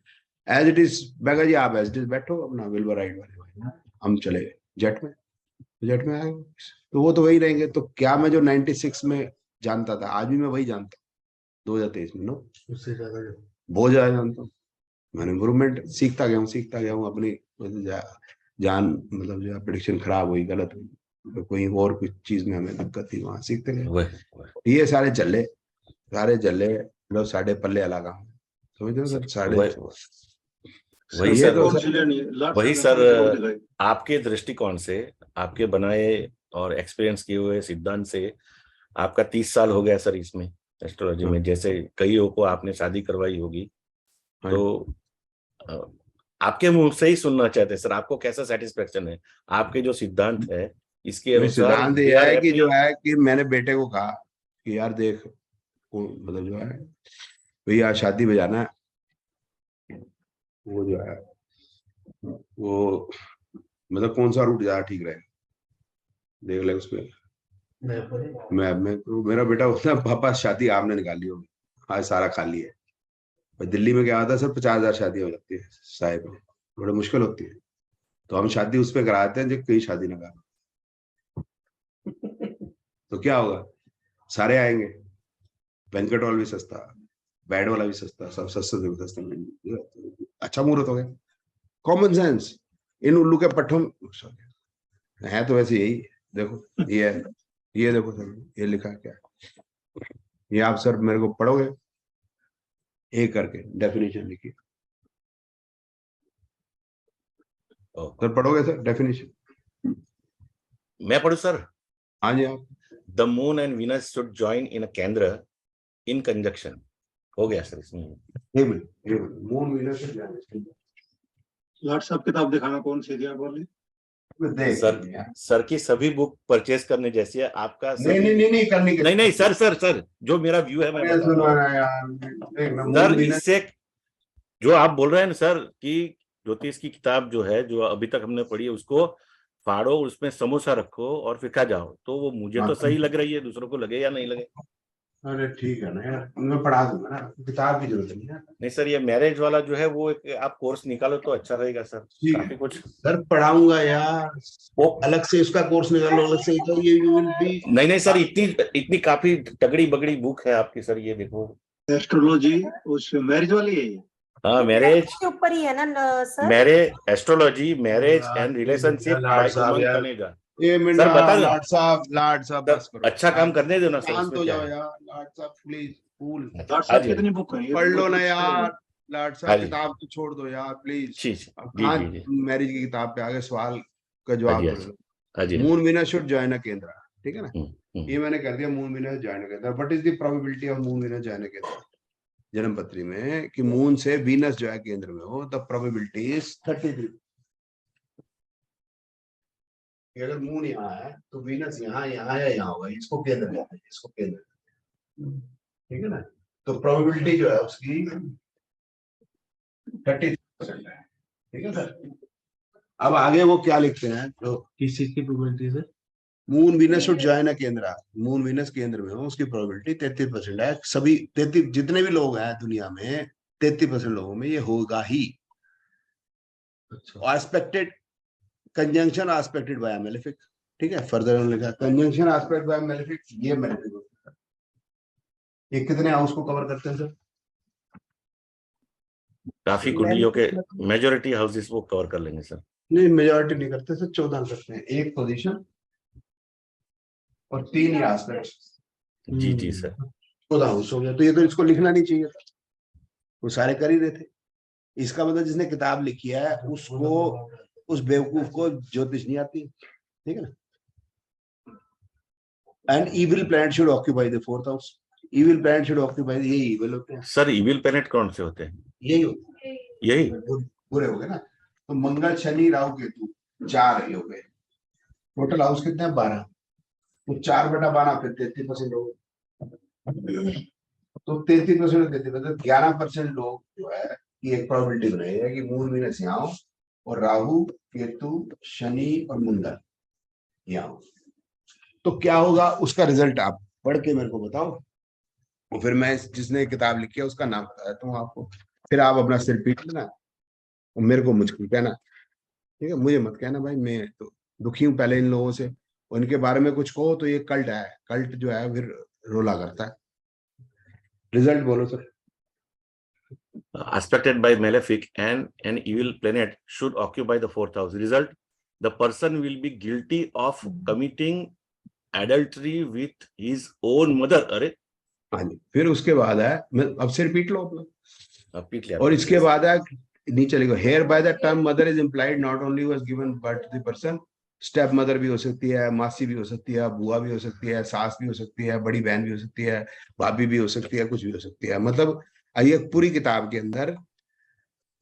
एज इट इज बैगा जी, आप एज इट इज बैठो अपना विल्बर राइड वाले, हम चले गए जेट में आए, तो वो तो वही रहेंगे। तो क्या मैं जो 96 में जानता था आज भी मैं वही जानता हूँ 2023 में? नो, उससे ज्यादा बहुत ज्यादा जानता हूँ। मैंने इम्प्रूवमेंट सीखता गया हूँ अपनी जान, मतलब जो प्रेडिक्शन खराब हुई, गलत हुई, तो कोई और कुछ चीज में हमें दिक्कत थी, वहां सीखते गए। ये सारे जल्ले मतलब साढ़े पल्ले अलग हम, समझ रहे सर? साढ़े वही ये सर, तो वही सर आपके दृष्टिकोण से, आपके बनाए और एक्सपीरियंस किए हुए सिद्धांत से, आपका 30 साल हो गया सर इसमें एस्ट्रोलॉजी में। जैसे कईयों को आपने शादी करवाई होगी, तो आपके मुंह से ही सुनना चाहते सर, आपको कैसा सेटिस्फेक्शन है आपके जो सिद्धांत है इसके अनुसार? सिद्धांत ये है कि जो है कि मैंने बेटे को कहा कि यार देख, मतलब जो है भैया शादी में जाना है, वो जो है वो मतलब कौन सा रूट ज्यादा ठीक रहेगा देख ले उसमें। मैं तो मेरा बेटा बोलता है पापा शादी आपने निकाली होगी, आज सारा खाली है। और दिल्ली में क्या होता है सर, 50,000 शादी हो जाती है साहिब में, बड़ी मुश्किल होती है। तो हम शादी उस पर कराते हैं जो कहीं शादी ना करा। तो क्या होगा, सारे आएंगे, बैंक्वेट हॉल भी सस्ता, बेड वाला भी सस्ता, सब सस्ते से सस्ता, अच्छा मुहूर्त हो गया। कॉमन सेंस इन उल्लू के पट्टों है तो वैसे यही देखो, ये है, ये देखो सर, ये लिखा है क्या, ये आप सर मेरे को पढ़ोगे एक करके डेफिनेशन लिखिए सर, पढ़ोगे सर डेफिनेशन? मैं पढ़ू सर? हाँ जी आप। The moon and Venus should join in a kendra in conjunction, हो गया सर इसमें। मून वीनस लॉर्ड साहब किताब दिखाना कौन सी थी आप बोले? सर की सभी बुक परचेज करने जैसी है। आपका नहीं करनी, नहीं सर जो मेरा व्यू है मैं बता रहा हूं सर। इससे जो आप बोल रहे हैं ना सर कि ज्योतिष की किताब जो है, जो अभी तक हमने पढ़ी है, उसको फाड़ो, उसमें समोसा रखो और फिर खा जाओ, तो वो मुझे तो सही लग रही है, दूसरों को लगे या नहीं लगे। अरे ठीक है ना यार, मैं पढ़ा दूंगा ना, किताब की जरूरत नहीं है। नहीं सर, ये मैरिज वाला जो है वो एक आप कोर्स निकालो तो अच्छा रहेगा सर, काफी कुछ सर पढ़ाऊंगा यार, वो अलग से उसका कोर्स निकालो, अलग से, तो ये यू विल बी। नहीं सर, इतनी काफी तगड़ी बगड़ी बुक है आपकी सर, ये देखो एस्ट्रोलॉजी उस मैरिज वाली है ये? हाँ, मैरिज के ऊपर ही है ना sir? Marriage, astrology, marriage and relationship by Umang Taneja. ये मिनट सर बता दो, लाड साहब बस करो, अच्छा काम करने दो ना सर, शांत इसमें हो क्या जाओ है? यार, लाड साहब प्लीज कूल। लॉर्ड साहब कितनी बुक है? पढ़ लो ना यार लाड साहब, किताब तो छोड़ दो यार प्लीज। कहाँ मैरिज की किताब पे आगे सवाल का जवाब दो। Moon Venus should join a केंद्र, ठीक है ना, ये मैंने कर दिया, moon Venus join a kendra. What is the probability of moon Venus join a kendra janam पत्री में, कि मून से वीनस जो है केंद्र में हो, द प्रोबेबिलिटी इज 33। अगर मून यहाँ है तो वीनस यहाँ या यहाँ होगा, इसको केंद्र कहते हैं, इसको केंद्र, ठीक है ना। तो प्रोबेबिलिटी जो है उसकी 33% है, ठीक है सर। अब आगे वो क्या लिखते हैं, तो किस चीज की प्रोबेबिलिटी है? Moon Venus should join a केंद्र, मून वीनस केंद्र में हो, उसकी प्रोबेबिलिटी 33% है। सभी 33 जितने भी लोग हैं दुनिया में, 33% लोगों में ये होगा ही। Expected conjunction expected by malefic, ठीक है। फर्दर उन्होंने लिखा कंजंक्शन एस्पेक्ट बाय मेलेफिक, ये मेलेफिक होता है। ये कितने हाउस को कवर करते हैं सर? काफी कुंडलियों के मेजोरिटी हाउसेस वो कवर कर लेंगे सर। नहीं, मेजोरिटी नहीं करते सर, 14 करते हैं, एक पोजीशन और 3 ही एस्पेक्ट्स। जी जी सर। 14 हाउस हो गया, तो ये तो इसको लिखना नहीं चाहिए था, वो सारे कर ही रहे थे। इसका मतलब जिसने किताब लिखी है उसको, उस बेवकूफ को ज्योतिष नहीं आती, ठीक है ना। And evil planet should occupy the 4th house. Evil planet should occupy, ये इविल होते हैं सर इविल प्लैनेट कौन से होते हैं? यही होते हैं, यही बुरे हो गए ना। तो मंगल, शनि, राहु, केतु 4 हो गए, टोटल हाउस कितने हैं? 12। तो 4/12 फिर 33% हो गए। तो 33% 33%, 11% लोग जो है कि एक प्रोबेबिलिटी बनाई कि मून वीनस यहाँ हो और राहु, केतु, शनि और मंगल यहाँ हो। तो क्या होगा उसका रिजल्ट आप पढ़ के मेरे को बताओ, और फिर मैं जिसने किताब लिखी है उसका नाम बता देता हूँ आपको, फिर आप अपना सिर पीट लेना और मेरे को मुझको कहना, ठीक है। मुझे मत कहना भाई, मैं तो दुखी हूँ पहले इन लोगों से, उनके बारे में कुछ कहो तो ये कल्ट है, कल्ट जो है फिर रोला करता है। रिजल्ट बोलो sir. aspected by malefic and an evil planet should occupy the 4th house. Result: the person will be guilty of committing adultery with his own mother. अरे हाँ जी, फिर उसके बाद है, मैं अब सिर पीट लो अपना, पीट लिया। और इसके बाद है नहीं चलेगा। Here by the term mother is implied not only was given but the person. Step mother भी हो सकती है, मासी भी हो सकती है, बुआ भी हो सकती है, सास भी हो सकती है, बड़ी बहन भी हो सकती है, भाभी भी हो सकती है, कुछ भी हो सकती है। मतलब ये पूरी किताब के अंदर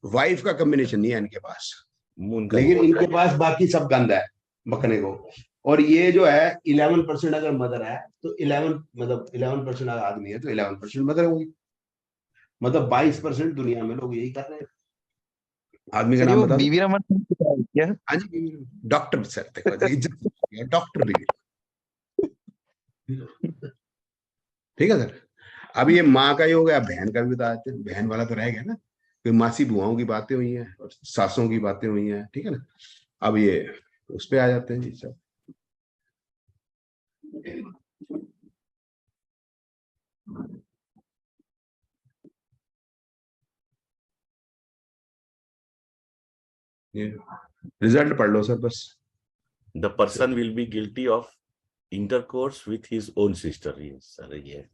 वाइफ का कॉम्बिनेशन नहीं है इनके पास, लेकिन इनके पास बाकी सब गंद है बकने को। और ये जो है 11% अगर मदर है तो 11% अगर आदमी है तो 11% मदर होगी। मतलब 22% दुनिया में लोग यही कर रहे हैं। आदमी का नाम बता दो। बीवी रमन क्या? हाँ जी, डॉक्टर सर, देखो इज्जत, डॉक्टर बीवी। ठीक है सर। अब ये माँ का ही हो गया, बहन का भी बता देते हैं। बहन वाला तो रह गया ना, कोई मासी बुआओं की बातें हुई हैं और सासों की बातें हुई हैं, ठीक है ना। अब ये उस पे आ जाते हैं जी सब। ये रिजल्ट पढ़ लो सर बस। The person will be guilty of intercourse with his own sister. Yes, sir, yes.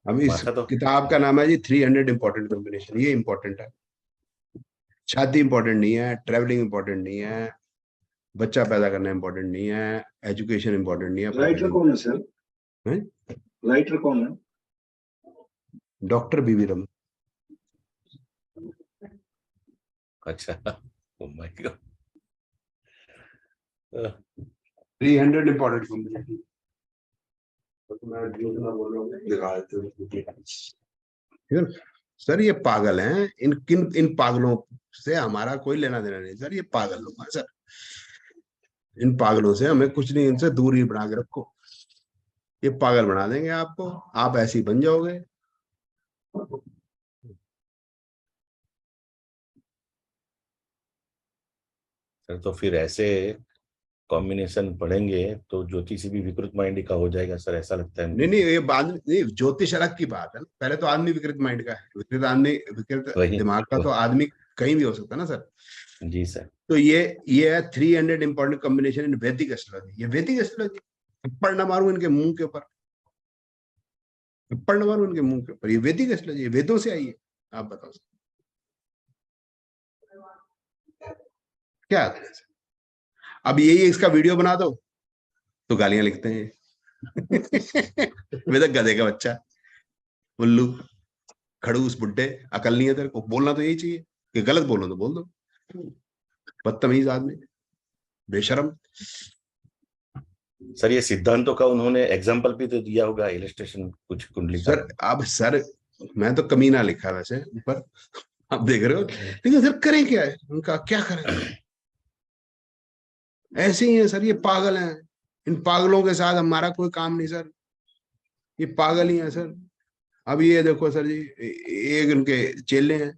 अब इस किताब का नाम है जी 300 इंपॉर्टेंट कॉम्बिनेशन। ये इंपॉर्टेंट है, शादी इंपॉर्टेंट नहीं है, ट्रेवलिंग इंपॉर्टेंट नहीं है, बच्चा पैदा करना इंपॉर्टेंट नहीं है, एजुकेशन इंपॉर्टेंट नहीं है। राइटर कौन है सर? राइटर कौन है? डॉक्टर बीवी रमन। अच्छा, oh my God. 300 important combination. मैं बोल रहा हूँ, दिखा देते हैं सर। ये पागल हैं, इन पागलों से हमारा कोई लेना देना नहीं सर। ये पागल लोग हैं सर, इन पागलों से हमें कुछ नहीं, इनसे दूर ही बना के रखो। ये पागल बना देंगे आपको, आप ऐसे ही बन जाओगे। सर तो फिर ऐसे कॉम्बिनेशन पढ़ेंगे तो ज्योतिष भी विकृत माइंड का हो जाएगा सर, ऐसा लगता है। नहीं, ये बात नहीं, ज्योतिष अलग की बात है ना। पहले तो आदमी विकृत माइंड का है, विकृत आदमी, विकृत दिमाग का तो आदमी कहीं भी हो सकता है ना सर। जी सर। तो ये है 300 इंपॉर्टेंट कॉम्बिनेशन इन वैदिक एस्ट्रोलॉजी। ये वैदिक एस्ट्रोलॉजी, पढ़ना मारू इनके मुंह के ऊपर, पढ़ना मारू इनके मुंह के ऊपर। ये वैदिक एस्ट्रोलॉजी वेदों से आई है। आप बताओ क्या आता है। अब यही इसका वीडियो बना दो तो गालियां लिखते हैं। वे तो गधे का बच्चा, उल्लू, खड़ूस, बुड्ढे, अकल नहीं है तेरे को। बोलना तो यही चाहिए कि गलत बोलो तो बोल दो। बदतमीज आदमी, बेशरम। सर ये सिद्धांतों का उन्होंने एग्जाम्पल भी तो दिया होगा, इलस्ट्रेशन कुछ कुंडली का। सर अब सर मैं तो कमीना लिखा वैसे ऊपर, आप देख रहे हो, लेकिन सर करें क्या है, उनका क्या करें। ऐसे ही है सर, ये पागल हैं। इन पागलों के साथ हमारा कोई काम नहीं सर, ये पागल ही है सर। अब ये देखो सर जी, एक उनके चेले हैं,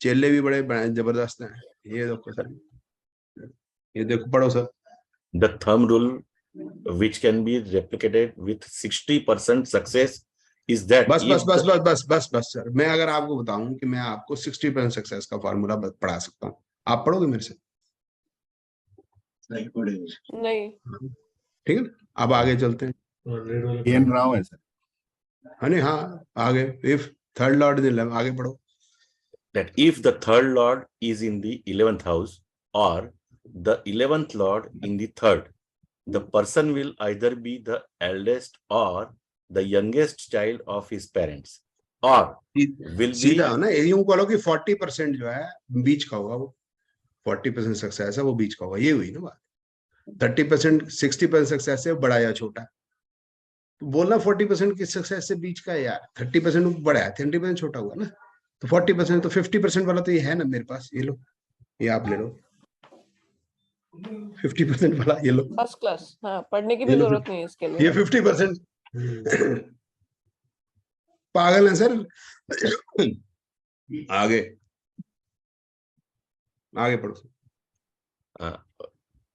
चेले भी बड़े जबरदस्त हैं। ये देखो सर, ये देखो, पढ़ो sir. The thumb rule which can be replicated with 60% success is that बस if बस बस the- बस बस बस बस सर, मैं अगर आपको बताऊं कि मैं आपको 60% सक्सेस का फॉर्मूला पढ़ा सकता हूँ, आप पढ़ोगे मेरे से? नहीं पड़ेगा। नहीं। ठीक है ना? अब आगे चलते हैं। रेड राव है सर, हाँ नहीं, हाँ आगे, इफ थर्ड लॉर्ड इज, आगे पढ़ो। that if the third lord is in the 11th house or the 11th lord in the third, the person will either be the eldest or the youngest child of his parents, or will be सीधा ना यूं बोलो कि 40% जो है बीच का होगा, वो 40% सक्सेस है वो बीच का होगा, ये हुई ना बात। 30% 60% सक्सेस है बड़ा या छोटा, तो बोलना 40% की सक्सेस से बीच का है यार, 30% बड़ा है, 30% छोटा हुआ ना, तो 40% तो 50% वाला तो ये है ना मेरे पास, ये लो, ये आप ले लो 50% वाला, ये लो, फर्स्ट क्लास। हाँ, पढ़ने की ये भी लो जरूरत नहीं है इसके लिए। ये 50%। पागल है सर। आगे आगे पढ़ो।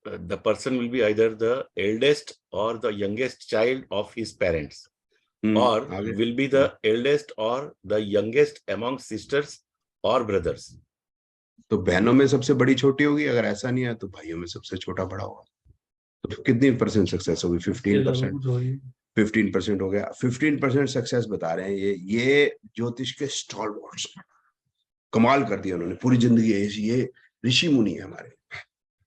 the person will be either the eldest or the youngest child of his parents, or आगे will be the eldest or the youngest among sisters or brothers. तो बहनों में सबसे बड़ी छोटी होगी, अगर ऐसा नहीं है तो भाइयों में सबसे छोटा बड़ा होगा। तो कितनी % सक्सेस होगी? 15%। 15% हो गया। 15% सक्सेस बता रहे हैं ये ज्योतिष के स्टॉलवर्ड्स, कमाल कर दिया उन्होंने पूरी जिंदगी। ये ऋषि मुनि है हमारे,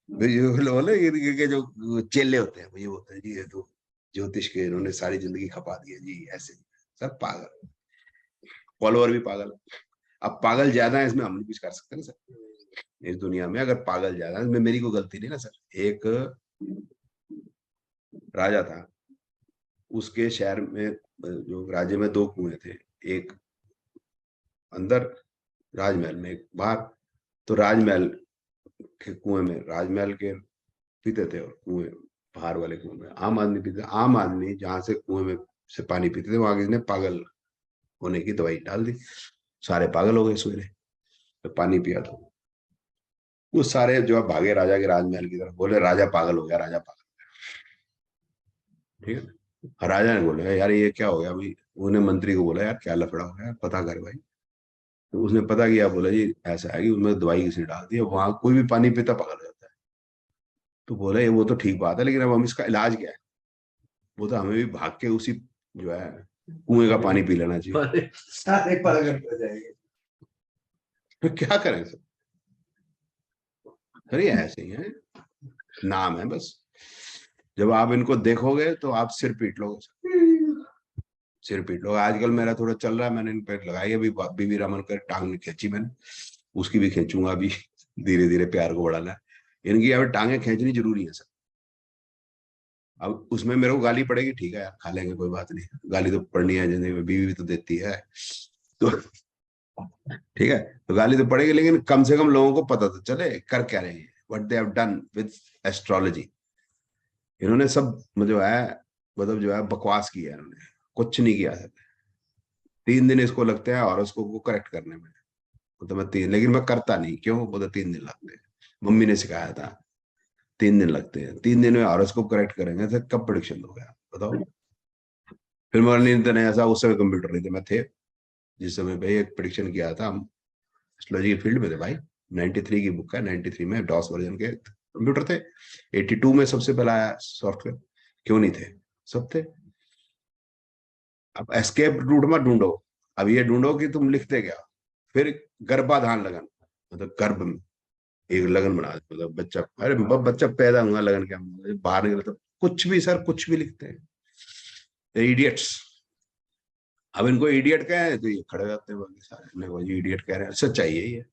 ये जो चेले होते हैं, ये होते हैं जी, ये तो ज्योतिष के इन्होंने सारी जिंदगी खपा दी है जी, ऐसे सब पागल, फॉलोअर भी पागल। अब पागल ज्यादा है, इसमें हम नहीं कुछ कर सकते ना सर, इस दुनिया में अगर पागल ज्यादा है, इसमें मेरी कोई गलती नहीं ना सर। एक राजा था, उसके शहर में, जो राज्य में 2 कुएं थे, एक अंदर राजमहल में, एक बाहर। तो राजमहल के कुएं में राजमहल के पीते थे, और कुएं बाहर वाले कुएं में आम आदमी पीते। आम आदमी जहां से कुएं में से पानी पीते थे, वहां किसी ने पागल होने की दवाई डाल दी, सारे पागल हो गए सवेरे, तो पानी पिया तो वो सारे जो है भागे राजा के राजमहल की तरफ, बोले राजा पागल हो गया, राजा पागल हो गया। ठीक है, राजा ने बोला यार ये क्या हो गया भाई, उन्हें मंत्री को बोला यार क्या लफड़ा हो गया, पता कर भाई। तो उसने पता किया, बोला जी ऐसा है कि उसमें दवाई किसी ने डाल दी है, वहां कोई भी पानी पीता पागल हो जाता है। तो बोला ये वो तो ठीक बात है, लेकिन अब हम इसका इलाज क्या है? वो तो हमें भी भाग के उसी जो है कुएं का पानी पी लेना चाहिए। सारे पागल हो जाएंगे। तो क्या करें सर? अरे ऐसे ही है, नाम है बस। जब आप इनको देखोगे तो आप सिर पीट लोगे, सिर पीट लोगे। आजकल मेरा थोड़ा चल रहा है, मैंने इन पे लगाई अभी, बीवी रमन कर टांग खींची मैंने, उसकी भी खींचूंगा अभी, धीरे धीरे प्यार को बढ़ाना है। इनकी अब टांगे खींचनी जरूरी है सर। अब उसमें मेरे को गाली पड़ेगी, ठीक है यार, खा लेंगे, कोई बात नहीं, गाली तो पड़नी है जिंदगी में, बीवी भी तो देती है, तो ठीक है, तो गाली तो पड़ेगी, लेकिन कम से कम लोगों को पता तो चले कर क्या रहे हैं, what they have done with astrology. इन्होंने सब जो है बकवास किया है, इन्होंने कुछ नहीं किया है। 3 दिन इसको लगते हैं और उसको करेक्ट करने में, तो मैं लेकिन मैं करता नहीं, क्यों? वो तो 3 दिन लगते हैं, मम्मी ने सिखाया था 3 दिन लगते हैं, 3 दिन में हॉरोस्कोप करेक्ट करेंगे तो कब प्रेडिक्शन हो गया बताओ? फिर मरनी नहीं, ऐसा उस समय कंप्यूटर नहीं थे, मैं थे जिस समय भाई एक प्रेडिक्शन किया था, हम एस्ट्रोलॉजी के फील्ड में थे भाई। 93 की बुक है, 93 में डॉस वर्जन के कंप्यूटर थे, 82 में सबसे पहला आया सॉफ्टवेयर, क्यों नहीं थे? सब थे। अब एस्केप रूट मत ढूंढो, अब ये ढूंढो कि तुम लिखते क्या। फिर गर्भाधान लगन, मतलब गर्भ में एक लगन बना, मतलब बच्चा, अरे बच्चा पैदा हुआ लगन क्या, बाहर निकला तो कुछ भी सर, कुछ भी लिखते हैं, इडियट्स। अब इनको इडियट कह तो ये खड़े रहते हैं बाकी सारे, इडियट कह रहे हैं, सच्चाई है ये।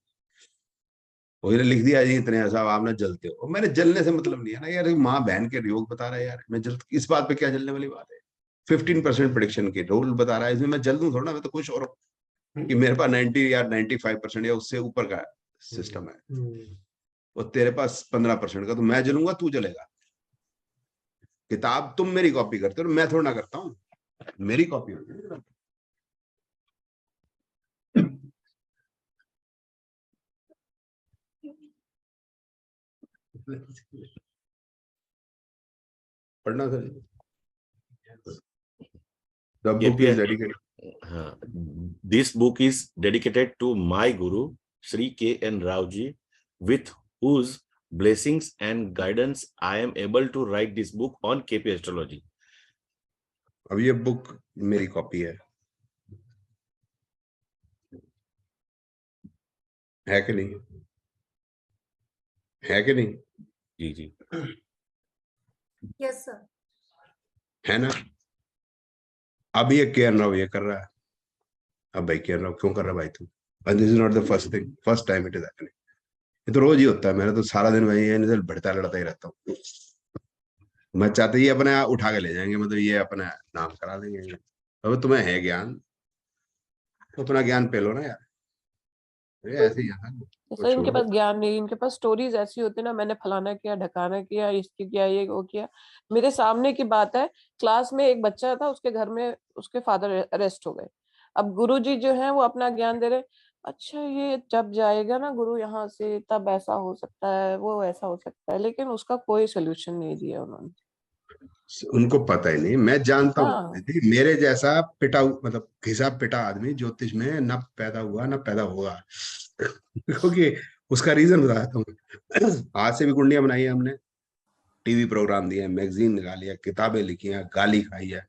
वही लिख दिया जी इतने साहब आपने जलते हो, मैंने जलने से मतलब नहीं है ना यार, माँ बहन के योग बता रहा है यार, मैं जल, इस बात पे क्या जलने वाली बात है? 15% प्रेडिक्शन के रोल बता रहा है, इसमें मैं जल दूं थोड़ा ना, मैं तो खुश हो रहा हूँ कि मेरे पास 90 या 95% या उससे ऊपर का सिस्टम है, और तेरे पास 15% का, तो मैं जलूंगा तू जलेगा। किताब तुम मेरी कॉपी करते हो, मैं थोड़ा ना करता हूँ, मेरी कॉपी होती है। पढ़ना sir, the book is dedicated. This book is dedicated to my Guru, Sri K.N. Rao ji, with whose blessings and guidance I am able to write this book on KP astrology. अब ये बुक मेरी कॉपी है कि नहीं? है कि नहीं? जी जी यस सर। है ना? अब ये केएन राव ये कर रहा है। अब भाई केएन राव क्यों कर रहा है भाई तू? And this is not the first thing, first time it is happening. ये तो रोज ही होता है। मैंने तो सारा दिन वही है बढ़ता लड़ता ही रहता हूँ। मैं चाहते ही अपने उठा के ले जाएंगे, मतलब ये अपना नाम करा देंगे। अब तुम्हें है ज्ञान तो अपना ज्ञान पे लो ना यार, ये ऐसे ही है। सर इनके पास ज्ञान नहीं, इनके पास स्टोरीज ऐसी होती है ना, मैंने फलाना किया, ढकाना किया, इसकी किया, ये वो किया। मेरे सामने की बात है, क्लास में एक बच्चा था, उसके घर में उसके फादर अरेस्ट हो गए। अब गुरुजी जो है वो अपना ज्ञान दे रहे, अच्छा ये जब जाएगा ना गुरु यहाँ से तब ऐसा हो सकता है, वो ऐसा हो सकता है, लेकिन उसका कोई सोल्यूशन नहीं दिया उन्होंने। उनको पता ही नहीं। मैं जानता हूँ हाँ। दीदी, मेरे जैसा पिटा मतलब घिसा पिटा आदमी ज्योतिष में न पैदा हुआ न पैदा होगा। क्योंकि उसका रीजन बताता हूँ। आज से भी कुंडियां बनाई है हमने, टीवी प्रोग्राम दिए, मैगजीन निकाली है, किताबें लिखी है, गाली खाई है,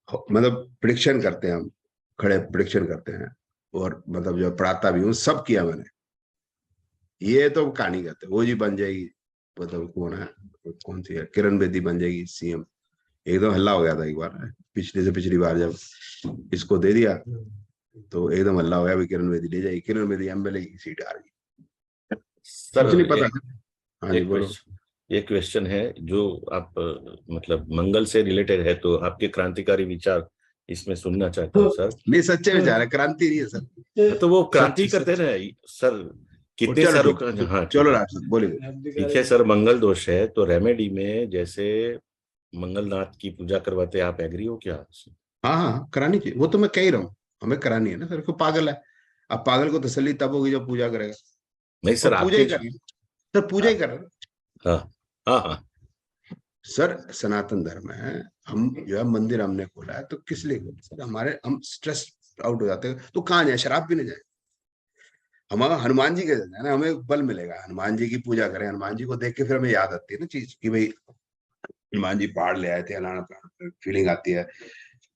मतलब प्रिडिक्शन करते हैं हम, खड़े प्रिडिक्शन करते हैं, और मतलब जो पढ़ाता भी हूँ, सब किया मैंने। ये तो कहानी कहते वो जी बन जाएगी, मतलब कौन है, कौन सी है, किरण बेदी बन जाएगी सीएम। एकदम हल्ला हो गया था एक बार, पिछली बार जब इसको दे दिया तो एकदम हल्ला हो गया, भी किरण बेदी ले जाएगी, किरण बेदी एमएलए की सीट आ रही। सर कुछ नहीं पता। हाँ जी बोलो। एक क्वेश्चन है जो आप मतलब मंगल से रिलेटेड है, तो आपके क्रांतिकारी विचार इसमें सुनना चाहता हूँ सर। नहीं सच्चे विचार है, क्रांति नहीं है सर। तो वो क्रांति करते ना सर, कितने सारों का। हाँ चलो राष्ट्र बोलिए। ठीक है सर, मंगल दोष है तो रेमेडी में जैसे मंगलनाथ की पूजा करवाते, आप एग्री हो क्या? हाँ हाँ करानी चाहिए, वो तो मैं कह ही रहा हूँ, हमें करानी है ना सर। क्यों पागल है? अब पागल को तसल्ली तब होगी जब पूजा करेगा। नहीं सर, पूजा ही कर सर, पूजा ही कर रहे। हाँ हाँ हाँ सर सनातन धर्म है, हम जो है मंदिर हमने खोला है तो किस लिए खोला सर? हमारे हम स्ट्रेस आउट हो जाते हैं तो कहाँ जाए, शराब पीने जाए? हमारा हनुमान जी के जाए ना, हमें बल मिलेगा। हनुमान जी की पूजा करें, हनुमान जी को देख के फिर हमें याद आती है ना चीज कि भाई हनुमान जी पहाड़ ले आए थे, अलाना फीलिंग आती है,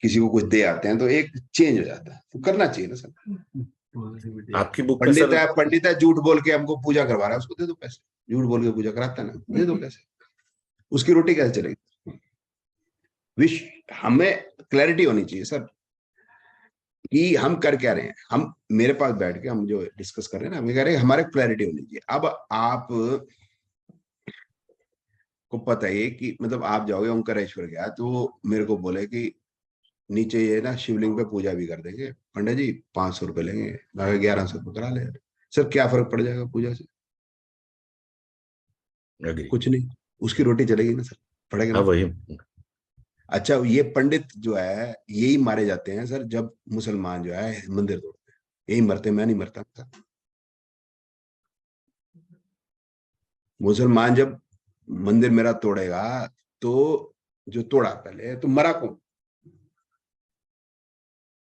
किसी को कुछ दे आते हैं तो एक चेंज हो जाता है, तो करना चाहिए ना सर। आपकी बुक पंडित है झूठ बोल के हमको पूजा करवा रहा है, उसको दे दो पैसे। झूठ बोल के पूजा कराता है ना, दे दो पैसे। उसकी रोटी कैसे चलेगी? हमें क्लैरिटी होनी चाहिए सर कि हम कर क्या रहे हैं। हम मेरे पास बैठ के हम जो डिस्कस कर रहे हैं ना, हम कह रहे हैं हमारे क्लैरिटी होनी चाहिए। अब आप को पता है कि मतलब आप जाओगे ओंकारेश्वर गया तो मेरे को बोले कि नीचे ये ना शिवलिंग पे पूजा भी कर देंगे पंडित जी, 500 रुपए लेंगे, 1100 रुपए करा ले। सर क्या फर्क पड़ जाएगा पूजा से? कुछ नहीं, उसकी रोटी चलेगी ना सर, पड़ेगा ना। वही। अच्छा ये पंडित जो है यही मारे जाते हैं सर जब मुसलमान जो है मंदिर तोड़ते हैं, यही मरते। मैं नहीं मरता सर। मुसलमान जब मंदिर मेरा तोड़ेगा तो जो तोड़ा पहले तो मरा कौन?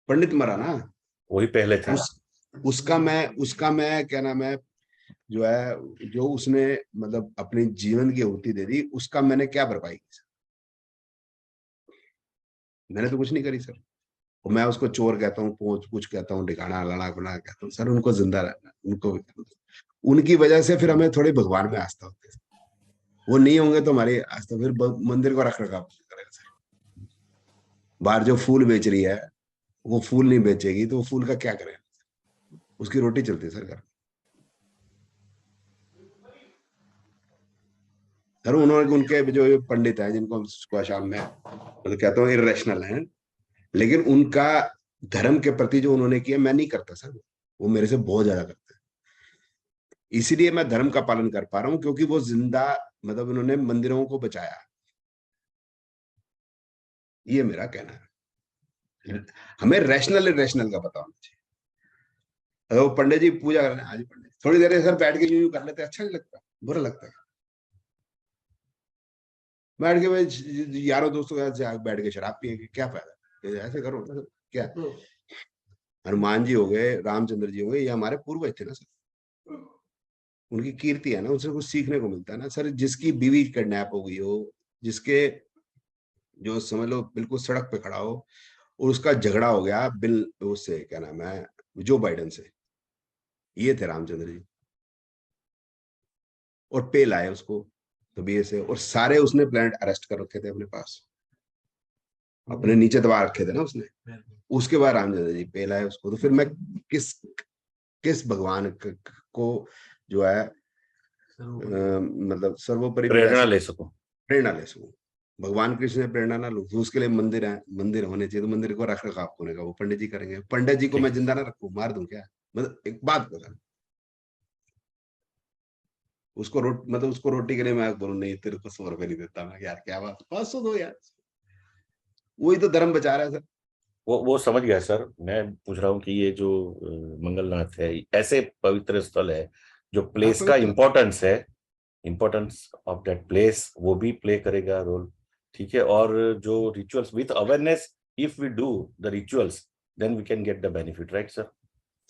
पंडित मरा ना, वही पहले था। उसका मैं क्या नाम है जो है, जो उसने मतलब अपने जीवन की आहुति दे दी, उसका मैंने क्या भरपाई की सर? मैंने तो कुछ नहीं करी सर। और मैं उसको चोर कहता हूँ, कुछ कहता हूँ, ठिकाना लाना बना कहता हूँ सर। उनको जिंदा रहना, उनको उनकी वजह से फिर हमें थोड़ी भगवान में आस्था होती है। वो नहीं होंगे तो हमारी आस्था, फिर मंदिर को रख रखाव करेगा सर। बाहर जो फूल बेच रही है वो फूल नहीं बेचेगी तो वो फूल का क्या करेगा? उसकी रोटी चलती है सर घर। सर उन्होंने उनके जो पंडित हैं जिनको सुबह शाम में मतलब कहता हूँ इरेशनल हैं, लेकिन उनका धर्म के प्रति जो उन्होंने किया मैं नहीं करता सर, वो मेरे से बहुत ज्यादा करते हैं। इसीलिए मैं धर्म का पालन कर पा रहा हूँ क्योंकि वो जिंदा मतलब उन्होंने मंदिरों को बचाया। ये मेरा कहना है। हमें रैशनल इरेशनल का पता होना चाहिए। अगर वो पंडित जी पूजा कर रहे हैं, आज पंडित थोड़ी देर सर बैठ के यूं कर लेते, अच्छा नहीं लगता, बुरा लगता है। बैठ के भाई यारों दोस्तों के साथ बैठ के शराब पिएंगे, क्या फायदा? ऐसे करो क्या हनुमान जी हो गए, रामचंद्र जी हो गए, ये हमारे पूर्वज थे ना सर, उनकी कीर्ति है ना, उनसे कुछ सीखने को मिलता है ना सर। जिसकी बीवी किडनैप हो गई हो, जिसके जो समझ लो बिल्कुल सड़क पे खड़ा हो और उसका झगड़ा हो गया बिल उससे, क्या नाम है, जो बाइडेन से, ये थे रामचंद्र जी, और पे लाए उसको तो बी से, और सारे उसने प्लान अरेस्ट कर रखे थे अपने पास, अपने नीचे दबा रखे थे ना उसने। उसके बाद रामचंद्र जी पे लाए उसको, तो फिर मैं किस भगवान को जो है मतलब सर्वोपरि प्रेरणा ले सको। प्रेरणा ले सकूं। भगवान कृष्ण से प्रेरणा ना लूं, तो उसके लिए मंदिर है, मंदिर होने चाहिए, तो मंदिर को रख रखाव होने का वो पंडित जी करेंगे। पंडित जी को मैं जिंदा ना रखूं, मार दूं क्या? मतलब एक बात बता, उसको मतलब उसको रोटी के लिए मैं बोलूं नहीं तेरे को 100 रुपए नहीं देता मैं, यार क्या बात, 500 दो यार, वही तो धर्म बचा रहा है सर। वो समझ गया सर। मैं पूछ रहा हूँ कि ये जो मंगलनाथ है, ऐसे पवित्र स्थल है जो प्लेस का इम्पोर्टेंस है, इम्पोर्टेंस ऑफ दैट प्लेस वो भी प्ले करेगा रोल, ठीक है। और जो rituals with awareness, if we do the rituals then we can get the benefit, right sir?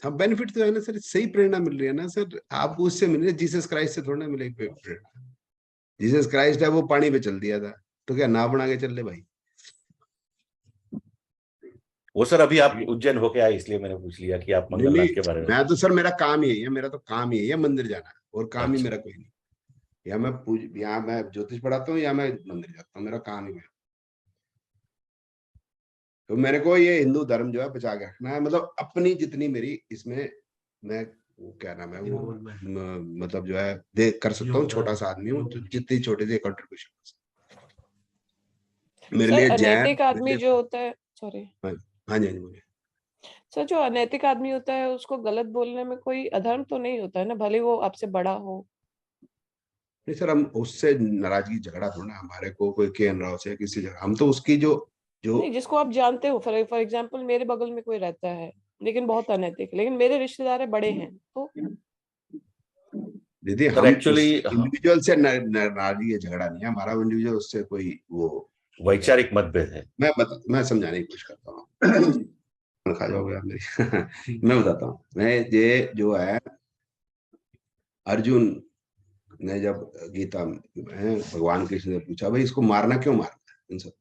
हाँ बेनिफिट तो है ना सर, सही प्रेरणा मिल रही है ना सर, आपको उससे मिल रही है, जीसस क्राइस्ट से थोड़ा ना मिलेगी प्रेरणा। जीसस क्राइस्ट है वो पानी पे चल दिया था, तो क्या नाव बना के चल ले भाई? वो सर अभी आप उज्जैन होके आए इसलिए मैंने पूछ लिया कि आप मंगलनाथ के बारे में। मैं तो सर मेरा काम ही है, मेरा तो काम ही है मंदिर जाना, और काम ही अच्छा। मेरा कोई नहीं। या मैं यहाँ मैं ज्योतिष पढ़ाता हूँ या मैं मंदिर जाता हूँ, मेरा काम ही है। तो मेरे को ये हिंदू धर्म जो है बचा के रखना है, मतलब अपनी जितनी मेरी इसमें मैं वो क्या नाम है वो मतलब जो है दे कर सकता हूँ, छोटा सा आदमी हूँ, जितनी छोटी सी कंट्रीब्यूशन मेरे लिए जैन। अनैतिक आदमी जो होता है, सॉरी, हाँ जी हाँ जी बोलिए। सर जो अनैतिक आदमी होता है उसको गलत बोलने में कोई अधर्म तो नहीं होता है ना, भले वो आपसे बड़ा हो? नहीं सर, हम उससे नाराजगी झगड़ा थोड़ा, हमारे को कोई के राव से किसी जगह, हम तो उसकी जो नहीं, जिसको आप जानते हो, फॉर एग्जाम्पल मेरे बगल में कोई रहता है लेकिन बहुत अनैतिक, लेकिन मेरे रिश्तेदार बड़े हैं, तो दीदी सर हम एक्चुअली इंडिविजुअल से नाराजगी झगड़ा नहीं है हमारा, इंडिविजुअल उससे कोई वो वैचारिक मतभेद है। मैं समझाने की कोशिश करता हूँ खा जाओगे आप मेरी मैं बताता हूँ। मैं ये जो है अर्जुन ने जब गीता में भगवान कृष्ण ने पूछा भाई इसको मारना क्यों, मारना है इन सब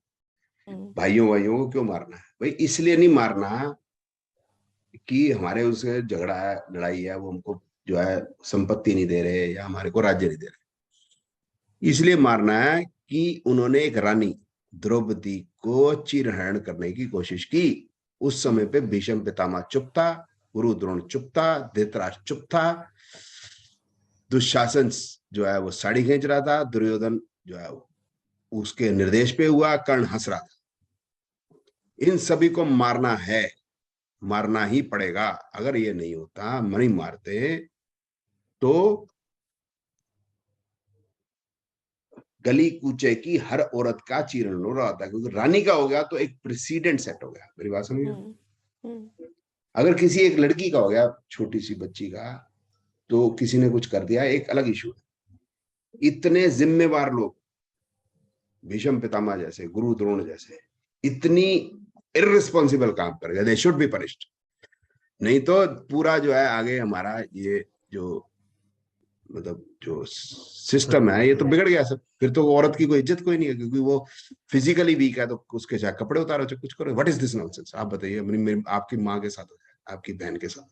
भाइयों को क्यों मारना है? भाई इसलिए नहीं मारना कि हमारे उससे झगड़ा है, लड़ाई है, वो हमको जो है संपत्ति नहीं दे रहे या हमारे को राज्य नहीं दे रहे। इसलिए मारना है कि उन्होंने एक रानी द्रौपदी को चीरहरण करने की कोशिश की। उस समय पे भीष्म पितामह चुप था, गुरु द्रोण चुप था, धृतराष्ट्र चुप था, दुशासन जो है वो साड़ी खींच रहा था, दुर्योधन जो है उसके निर्देश पे हुआ, कर्ण हंस रहा था। इन सभी को मारना है, मारना ही पड़ेगा। अगर ये नहीं होता, नहीं मारते तो गली कूचे की हर औरत का चीरण हो रहा था, क्योंकि रानी का हो गया तो एक प्रेसिडेंट सेट हो गया। मेरी बात समझिए, अगर किसी एक लड़की का हो गया, छोटी सी बच्ची का, तो किसी ने कुछ कर दिया, एक अलग इशू है। इतने जिम्मेवार लोग, भीष्म पितामह जैसे, गुरु द्रोण जैसे, इतनी इररिस्पॉन्सिबल काम कर गए, दे शुड बी पनिश्ड। नहीं तो पूरा जो है आगे हमारा ये जो मतलब जो सिस्टम है ये तो बिगड़ गया सब। फिर तो औरत की कोई इज्जत कोई नहीं है, क्योंकि वो फिजिकली वीक है, तो उसके चाहे कपड़े उतारो चाहे कुछ करो। What is this nonsense? आप बताइए, आपकी माँ के साथ हो जाए, आपकी बहन के साथ,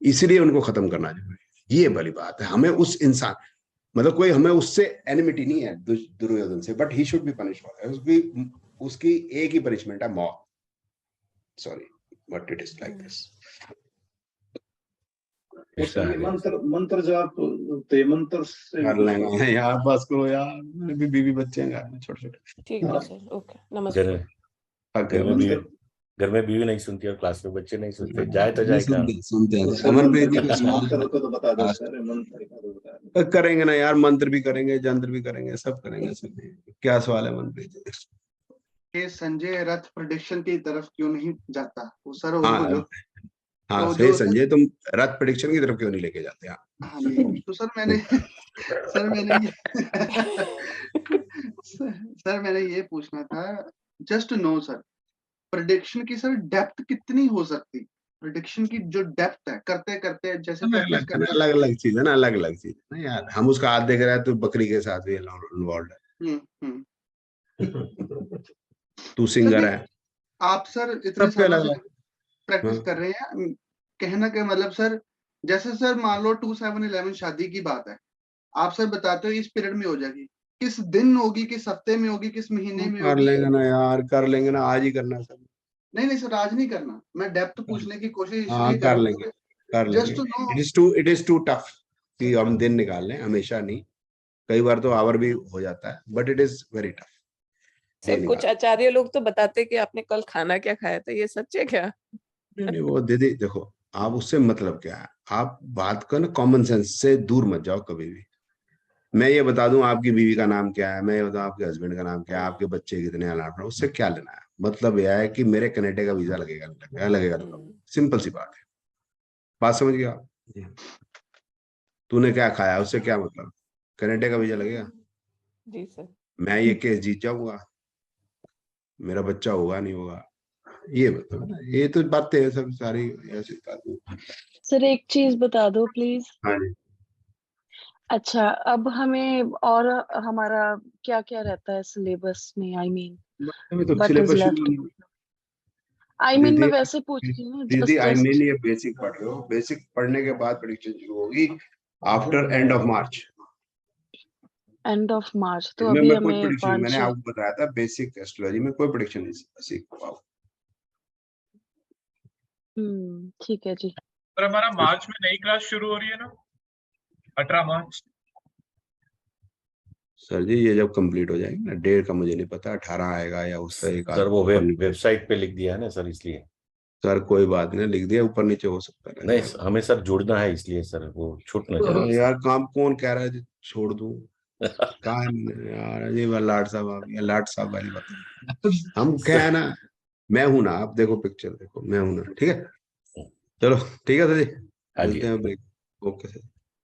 इसलिए उनको खत्म करना जरूरी है। ये बड़ी बात है। हमें उस इंसान मतलब कोई हमें उससे एनिमिटी नहीं है दुर्योधन से, but he should be punish for. उसकी एक ही पनिशमेंट है, मौत। Sorry but it is like this. मंत्र जाप मंत्र से कर लेंगे यार, बस करो यार, मेरे भी बीवी बच्चे हैं घर में छोटे छोटे। ठीक है सर, ओके, नमस्कार। घर में बीवी नहीं सुनती और क्लास में बच्चे नहीं सुनते, जाए तो जाए कहाँ? सुनते हैं। अमनप्रीत जी को तो बता दो सर, मंत्र का तो बता दो। करेंगे ना यार, मंत्र भी करेंगे, जंत्र भी करेंगे, सब करेंगे सब। क्या सवाल है मनप्रीत जी? ये संजय रथ प्रेडिक्शन की तरफ क्यों नहीं जाता वो सर? हाँ तो सही संजय, तुम रथ प्रेडिक्शन की तरफ क्यों नहीं लेके जाते? हाँ तो सर मैंने सर मैंने ये पूछना था जस्ट नो सर, प्रेडिक्शन की सर डेप्थ कितनी हो सकती, प्रेडिक्शन की जो डेप्थ है, करते करते जैसे प्रैक्टिस करते अलग अलग चीज है ना, अलग अलग चीज है ना यार। हम उसका हाथ देख रहे हैं तो बकरी के साथ भी इन्वॉल्व है। तू सिंगर है, आप सर इतने सबके सालों अलग से अलग। प्रैक्टिस हाँ। कर रहे हैं, कहना का मतलब सर, जैसे सर मान लो 2711 शादी की बात है, आप सर बताते हो इस पीरियड में हो जाएगी, किस दिन होगी, किस हफ्ते में होगी, किस महीने में कर होगी? लेंगे ना यार, कर लेंगे ना, आज ही करना सब। नहीं नहीं सर, आज नहीं करना, मैं डेप्थ पूछने की कोशिश हाँ इसलिए कर कर रहा लेंगे, हूँ, कर लेंगे। Just to know. It is too tough कि हम दिन निकाल लें, हमेशा नहीं, कई बार तो आवर भी हो जाता है, but it is very tough. Sir कुछ आचार्य लोग तो बताते कि आपने कल खाना क्या खाया था, ये सच है क्या? नहीं वो दीदी देखो, आप उससे मतलब क्या है, आप बात को ना कॉमन सेंस से दूर मत जाओ कभी भी। मैं ये बता दूं आपकी बीवी का नाम क्या है, मैं ये बताऊं आपके हस्बैंड का नाम क्या है, आपके बच्चे कितने हैं, उससे क्या लेना है। मतलब यह है कि मेरे कनाडा का वीजा लगेगा, लगेगा सिंपल सी बात है। बात समझ गया आप? तूने क्या खाया उससे क्या मतलब, कनाडा का वीजा लगेगा। जी सर। मैं ये केस जीत जाऊंगा, मेरा बच्चा होगा नहीं होगा, ये मतलब ना, ये तो बातें हैं सब सारी ऐसी बातें। सर एक चीज बता दो प्लीज। हाँ जी। अच्छा अब हमें और हमारा क्या क्या रहता है सिलेबस में, आई मीन अभी तो व्हाट इज सिलेबस लेफ्ट? शुरू। आई मीन मैं दीदी वैसे पूछ रही हूँ दीदी आई जस्ट मीन ये बेसिक पढ़ रहे हो, बेसिक पढ़ने के बाद प्रेडिक्शन शुरू होगी after end of March. End of March, तो इसमें अभी मैं कोई हमें प्रेडिक्शन, मैंने आपको बताया था बेसिक एस्ट्रोलॉजी में कोई प्रेडिक्शन नहीं सीख पाओ। ठीक है जी। पर हमारा मार्च में नई क्लास शुरू हो रही है ना, 18 मार्च। सर जी ये जब कंप्लीट हो जाएगी ना, डेट का मुझे नहीं पता, 18 आएगा या उससे एक सर वो वेबसाइट पे लिख दिया है ना सर, इसलिए। सर कोई बात नहीं, लिख दिया, ऊपर नीचे हो सकता है। नहीं हमें सर जुड़ना है, इसलिए सर वो छूट ना जाए। यार काम कौन कह रहा है छोड़ दूं, कहा यार ये लाट साहब, ये लाट साहब वाली बात। हम क्या है ना, मैं हूं ना, आप देखो पिक्चर देखो, मैं हूं ना, ठीक है। चलो ठीक है सर जी, हाँ जी। मिलते हैं ब्रेक। Okay sir.